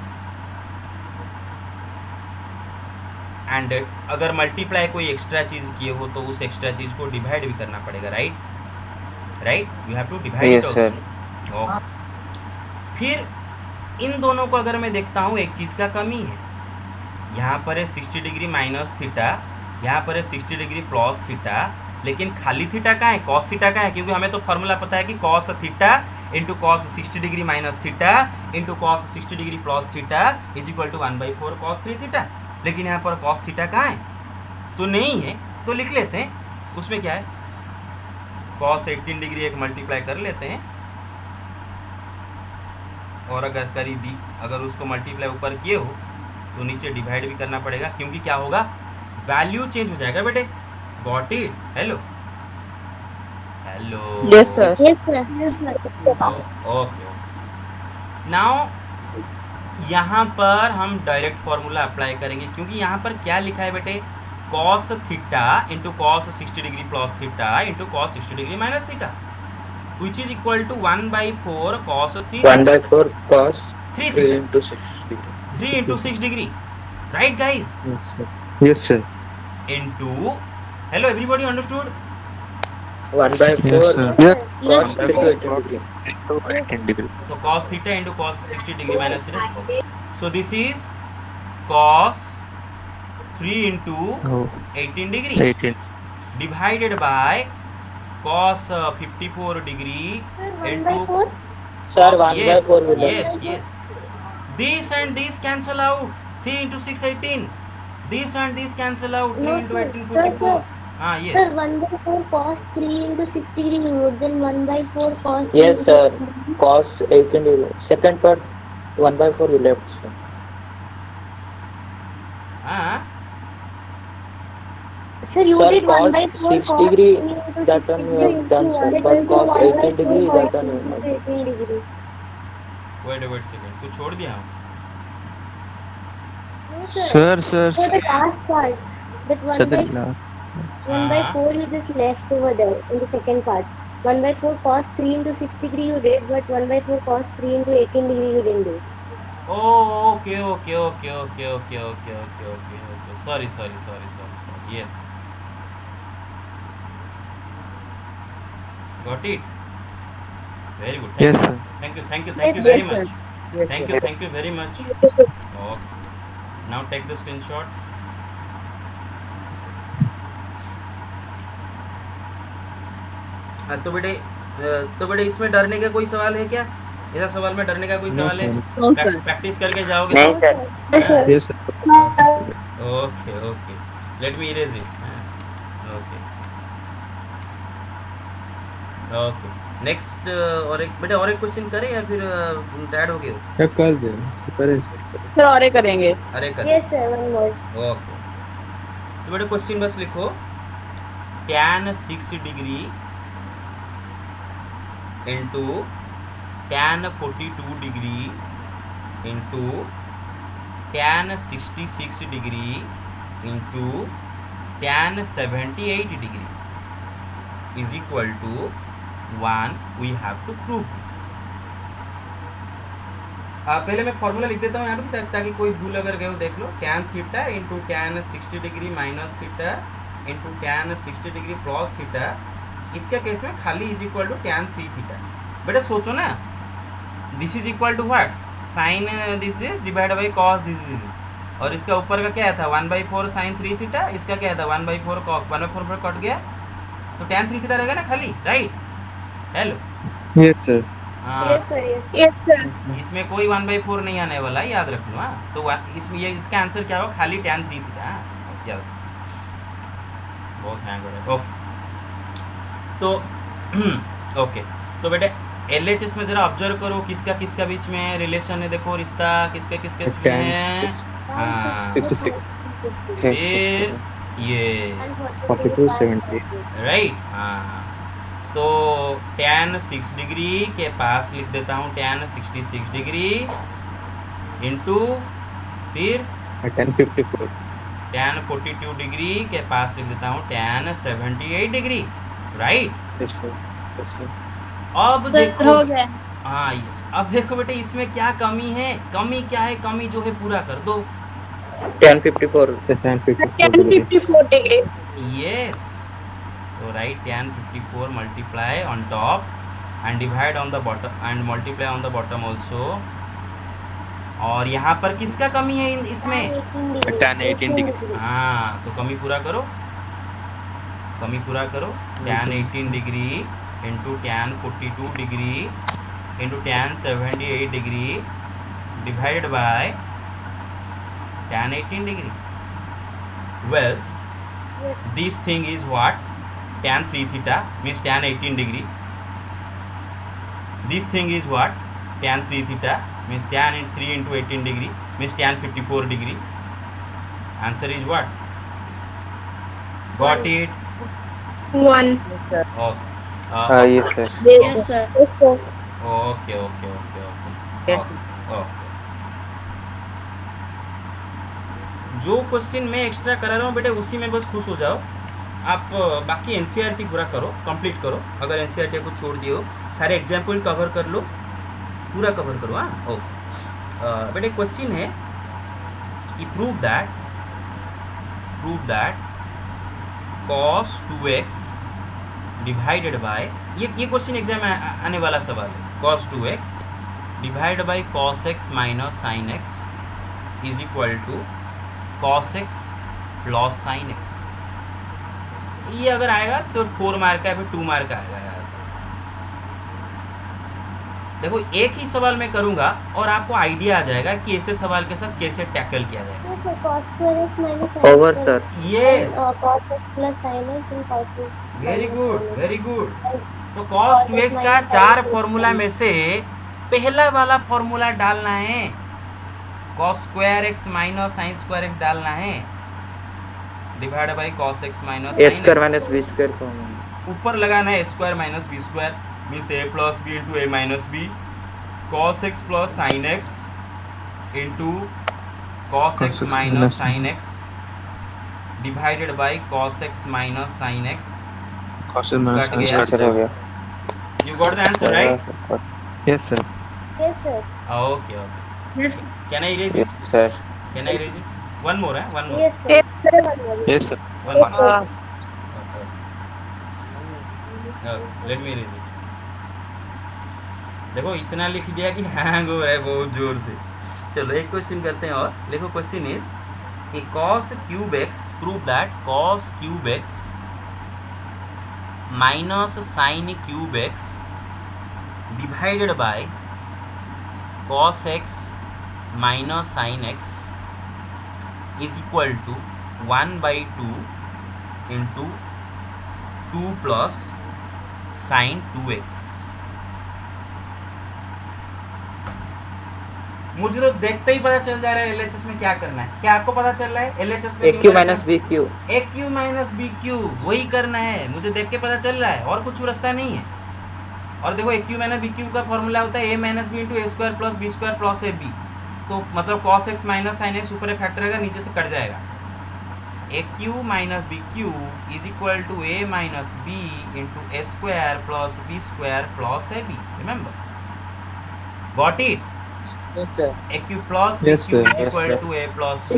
S1: एंड अगर मल्टीप्लाई कोई एक्स्ट्रा चीज़ किए हो तो उस एक्स्ट्रा चीज़ को डिवाइड भी करना पड़ेगा, right? You have to divide
S2: Yes, sir.
S1: फिर इन दोनों को अगर मैं देखता हूँ, एक चीज़ का कमी है, यहाँ पर है 60 डिग्री माइनस थीटा, यहाँ पर है 60 डिग्री प्लस थीटा, लेकिन खाली थीटा कहाँ है? कॉस थीटा कहाँ है? क्योंकि हमें तो फॉर्मूला पता है कि cos theta into cos 60 degree minus theta into cos 60 degree plus theta is equal to 1/4 cos 3 theta. लेकिन यहाँ पर कॉस थीटा कहाँ है? तो नहीं है, तो लिख लेते हैं, उसमें क्या है, कॉस 18 डिग्री एक मल्टीप्लाई कर लेते हैं, और अगर करी दी, अगर उसको मल्टीप्लाई ऊपर किए हो तो नीचे डिवाइड भी करना पड़ेगा, क्योंकि क्या होगा, वैल्यू चेंज हो जाएगा बेटे। Got it? Hello hello,
S7: Yes, sir.
S1: Okay. Now यहाँ पर हम डायरेक्ट फार्मूला अप्लाई करेंगे, क्योंकि यहाँ पर क्या लिखा है बेटे, cos theta into cos 60 degree plus theta into cos 60 degree minus theta which is equal to 1/4 cos 3
S6: 1/4 cos
S1: 3
S6: 3
S1: theta,
S6: into 6 degree.
S1: 3 into 6 degree, right guys?
S6: Yes, sir.
S1: Into, hello everybody understood?
S6: 1/4
S3: Yes,
S6: cos
S3: sir.
S6: 18 degree.
S1: तो cos theta into cos 60 degree minus theta. Okay. So this is cos 3 into
S6: Oh,
S1: 18 degree
S6: 18.
S1: divided by cos 54 degree into
S6: Sir,
S1: cos,
S6: 1/4 will
S1: yes. This and this cancel out. 3 into 6 18. This and this cancel out. 3 into 18 54. Ah,
S8: Sir,
S1: yes.
S8: 1/4 cos 3 into 60 degree root, then 1/4 cos 3
S6: Yes,
S8: into
S6: sir.
S8: 60 degree.
S6: Cos 18 degree. Second part 1/4 we left, sir.
S1: Ah,
S8: Sir, you
S6: Sir,
S8: did
S6: cos
S8: 1/4
S6: 6
S8: cos
S6: degree,
S8: 3 into
S6: that
S8: 60
S6: one we
S8: degree
S6: have
S8: into
S6: done, sir.
S8: 1
S6: But
S8: into
S6: cos 18 degree,
S8: 1/4
S6: that one we
S8: cos
S6: have not.
S8: 18 degree.
S1: wait second. कुछ छोड़ दिया हूँ.
S8: No, sir.
S3: Sir.
S8: For the last part, that
S3: Sir,
S8: 1/4 you just left over there in the second part. 1/4 cos 3 into 6 degree you did, but 1/4 cos 3 into 18 degree you didn't do.
S1: Oh, okay. Sorry. Yes. Got it. Very good.
S3: Yes, sir.
S1: Thank you
S8: Yes,
S1: very
S7: sir.
S1: much.
S7: Yes,
S1: Thank you very much. Okay. Now take the screenshot. हाँ तो बेटे तो बेटे इसमें डरने का कोई सवाल है क्या? ऐसा सवाल में डरने का कोई सवाल है?
S3: No sir.
S1: प्रैक्टिस करके जाओगे
S6: नहीं
S1: तो?
S6: सर।
S1: हाँ?
S4: Yes, sir.
S1: Okay okay, let me erase it. Okay okay, next और एक बेटे, और एक क्वेश्चन करें या फिर टायर्ड हो गए हो?
S4: क्या कर दे करे सर.
S3: सर और एक करेंगे।
S1: अरे कर।
S8: Yes, sir. One more.
S1: Okay, तो बेटे क्वेश्चन बस लिखो, tan 6 degree into tan 42 degree into tan 66 degree into tan 78 degree is equal to 1. We have to prove this. पहले मैं फॉर्मूला लिख देता हूँ यहाँ पे ताकि कोई भूल अगर गए हो देख लो। tan theta into tan 60 degree minus theta into tan 60 degree plus theta, इसका केस में खाली is equal to tan 3 theta. बेटा सोचो ना, this is equal to what, sine this is divide by cos this is, और इसका ऊपर का क्या था 1/4 साइन 3 थीटा, इसका क्या था 1/4 कॉस, 1/4 पर कट गया तो tan 3 थीटा रहेगा ना खाली, राइट? Hello,
S4: Yes, sir.
S1: हाँ,
S8: Yes, sir. Yes.
S7: Yes, sir.
S1: इसमें कोई 1/4 नहीं आने वाला है, याद रख लो। हाँ, तो इसमें ये इसका आंसर क्या होगा, खाली tan 3 थीटा। हाँ, क्या बहुत हैंग हो रहा है। ओके तो ओके, तो बेटे LHS में जरा ऑब्जर्व करो किसका किसका बीच में रिलेशन है, देखो रिश्ता किसके किसके बीच में है। हाँ,
S2: 66.
S1: फिर ये
S2: 42, 70.
S1: राइट। हाँ, तो tan 6 डिग्री के पास लिख देता हूँ tan 66 डिग्री इंटू फिर
S2: 1054.
S1: tan 42 डिग्री के पास लिख देता हूँ tan 78 degree, right?
S2: Yes, sir. Yes, sir.
S1: अब
S7: सर
S1: देखो,
S7: हो गया।
S1: हाँ यस, अब देखो बेटे इसमें क्या कमी है, कमी क्या है, कमी जो है पूरा कर दो।
S6: 1054.
S2: 1054 degree.
S7: 1054 degree.
S1: यस, तो right tan 54 multiply on top and divide on the bottom and multiply on the bottom also. और यहाँ पर किसका कमी है इसमें?
S2: Tan 18 degree.
S1: हाँ, तो कमी पूरा करो, कमी पूरा करो। tan 18 degree into tan 42 degree into tan 78 degree divided by tan 18 degree. Well,
S8: Yes.
S1: this thing is what, tan 3 theta means tan 18 degree. This thing is what, tan 3 theta means tan 3 into 18 degree means tan 54 degree. Answer is what? Got it?
S5: 1.
S3: Yes, sir.
S1: Okay.
S2: Yes, sir.
S7: Yes, sir.
S8: Yes, sir.
S1: Okay, okay, okay, okay.
S3: Yes.
S1: Okay. जो क्वेश्चन मैं एक्स्ट्रा करा रहा हूँ बेटे उसी में बस खुश हो जाओ आप। बाकी एनसीईआरटी पूरा करो, कंप्लीट करो। अगर एनसीईआरटी को छोड़ दियो, सारे एग्जाम्पल कवर कर लो, पूरा कवर करो। हाँ, ओके बेटे क्वेश्चन है कि prove that cos 2x divided by, ये क्वेश्चन एग्जाम में आने वाला सवाल है। cos 2x divide by cos x minus sin x is equal to cos x plus sin x। ये अगर आएगा तो 4 मार्क का है, फिर 2 मार्क का आएगा यार। देखो एक ही सवाल मैं करूंगा और आपको आइडिया आ जाएगा कि ऐसे सवाल के साथ कैसे टैकल किया जाएगा।
S8: Yes, sir. Cos square x minus sin
S6: Over,
S8: square
S6: sir.
S1: Yes,
S8: cos x plus sin x and cos x.
S1: Very good, very good. तो cos 2x का 4 फॉर्मूला में से पहला वाला फॉर्मूला डालना है, cos square x minus sin square x डालना है, divide by cos x minus
S6: A square minus B square formula.
S1: ऊपर लगाना है square minus B square means a plus B into A minus B, cos x plus sin x into cos x minus sin x divided by cos x minus sin x।
S4: Cos minus
S1: cut
S4: sin
S1: गया।
S2: Sir, हो गया.
S1: You got the answer, right?
S2: Yes, sir.
S8: Yes, sir.
S1: Okay, okay.
S7: Yes.
S1: Can I erase it?
S2: Yes, sir.
S1: Can I erase it? One more, one more.
S8: Yes, sir. One more.
S2: Yes, sir.
S1: One more.
S3: Uh,
S1: Let me erase it. देखो इतना लिख दिया कि हैंग हो रहा है बहुत जोर से। चलो एक क्वेश्चन करते हैं और। देखो क्वेश्चन इज कि cos cube x, prove that cos cube x minus sin cube x divided by cos x minus sine x is equal to 1/2 into 2 plus sine 2x। मुझे तो देखते ही पता चल जा रहा है एलएचएस में क्या करना है। क्या आपको पता चल रहा है एलएचएस में?
S6: AQ minus BQ।
S1: AQ minus BQ वही करना है, मुझे देख के पता चल रहा है, और कुछ रास्ता नहीं है। और देखो AQ माइनस BQ का फॉर्मूला होता है a minus B into A square plus B square plus A B. तो मतलब cos x minus sine x ऊपर फैक्टर रहेगा, नीचे से कट जाएगा। AQ minus BQ is equal to a minus B into A square plus B square plus A B. Remember, got it?
S3: Yes, sir.
S1: AQ plus
S2: Yes,
S1: BQ
S2: sir.
S1: is
S2: Yes,
S1: equal
S2: sir.
S1: to a plus b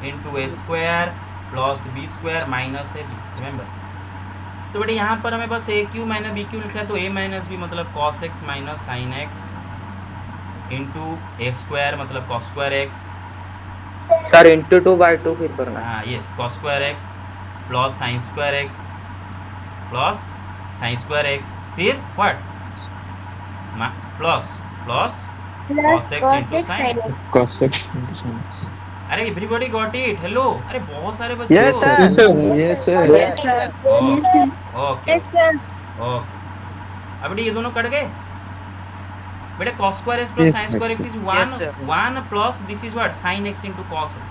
S1: into a square plus b square minus a b। Remember, तो बेटे यहाँ पर हमें बस AQ माइनस BQ लिखा है, तो a माइनस बी मतलब cos x minus sine x into A square मतलब cos square x।
S6: Sir into 2/2 फिर करना है।
S1: हाँ yes, cos square x plus sine square x plus sine square x, फिर what plus plus
S8: Plus
S1: cos x
S8: cos
S1: into
S8: x
S1: sin
S8: sin
S1: x।
S8: x।
S2: cos x into sin x।
S1: अरे एवरीबॉडी गॉट इट? हेलो, अरे बहुत सारे बच्चे
S2: Yes,
S1: हो।
S2: sir. Yes, sir.
S3: Yes, sir.
S1: Okay
S8: Yes, sir.
S1: Okay. अब बेटे ये दोनों कट गए बेटे, cos square x plus
S2: Yes,
S1: sin square x is
S3: Yes, sir.
S1: 1 plus this is what sin x into cos x।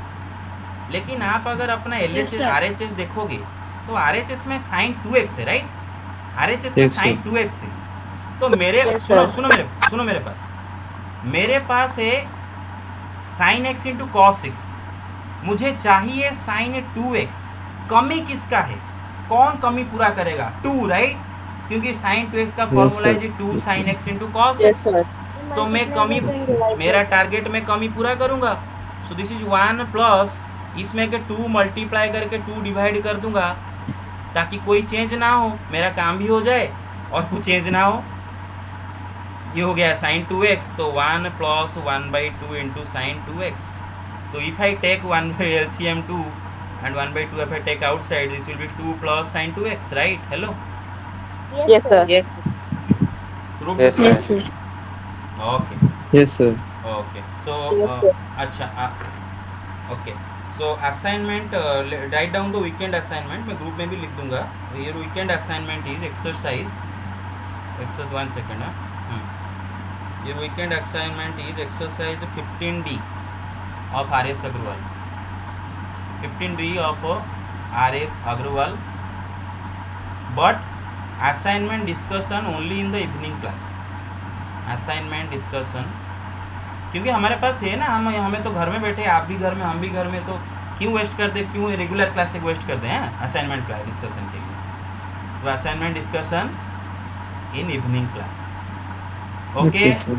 S1: लेकिन आप अगर अपना LHS RHS देखोगे तो RHS में sin 2x है, राइट? RHS में
S2: Yes,
S1: sin
S2: sir.
S1: 2x है। तो मेरे
S8: Yes,
S1: सुनो
S8: sir.
S1: सुनो मेरे पास है sin x into cos x, मुझे चाहिए sin 2x। कमी किसका है? कौन कमी पूरा करेगा? 2, राइट? क्योंकि sin 2x का फॉर्मूला है
S2: sir.
S1: जी 2 sin x into cos।
S3: Yes, sir.
S1: तो मैं कमी, मेरा टारगेट में कमी पूरा करूंगा। सो दिस इज 1 प्लस इसमें के 2 मल्टीप्लाई करके 2 डिवाइड कर दूंगा, ताकि कोई चेंज ना हो, मेरा काम भी हो जाए और कुछ चेंज ना हो। ये हो गया sin 2x, तो 1 प्लस 1/2 इंटू साइन 2x। तो if I take 1 by LCM 2 and 1/2 if I take outside, this will be 2 plus sin 2x, right? Hello?
S8: Yes, sir.
S3: Yes.
S1: Proof?
S2: Yes, sir.
S1: Okay.
S2: Yes, sir.
S1: Okay. So
S3: Yes, sir.
S1: अच्छा okay. So assignment, write down the weekend assignment, मैं ग्रुप में भी लिख दूंगा। ये weekend assignment is exercise 1 second. ये weekend assignment is exercise 15D of RS Agrawal, 15D of RS Agrawal, but assignment discussion only in the evening class। Assignment discussion, क्योंकि हमारे पास है ना, हमें तो घर में बैठे, आप भी घर में, हम भी घर में, तो क्यों वेस्ट कर दे, क्यों रेगुलर क्लास से वेस्ट करते हैं असाइनमेंट क्लास डिस्कशन के लिए? तो assignment discussion in evening class. Okay,
S2: Okay, sir.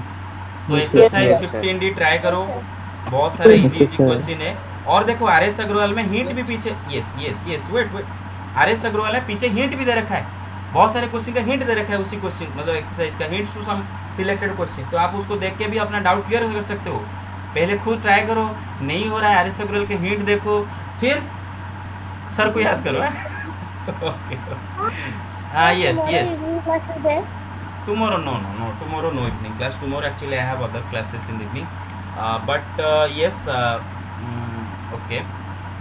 S1: तो exercise
S2: Yes, sir.
S1: 15D try करो, बहुत सारे इजी
S2: Okay, sir.
S1: क्वेश्चन है। और देखो RS अग्रवाल में हिंट भी पीछे, यस वेट RS अग्रवाल है, पीछे हिंट भी दे रखा है, बहुत सारे क्वेश्चन का हिंट दे रखा है उसी क्वेश्चन, मतलब एक्सरसाइज का hint to some selected question. तो आप उसको देख के भी अपना डाउट क्लियर कर सकते हो। पहले खुद ट्राई करो, नहीं हो रहा है RS अग्रवाल के हिंट देखो, फिर सर को याद करो। ओके, हाँ yes
S8: Evening class is there.
S1: tomorrow tomorrow no evening class. Tomorrow actually I have other classes in the evening, but yes, okay,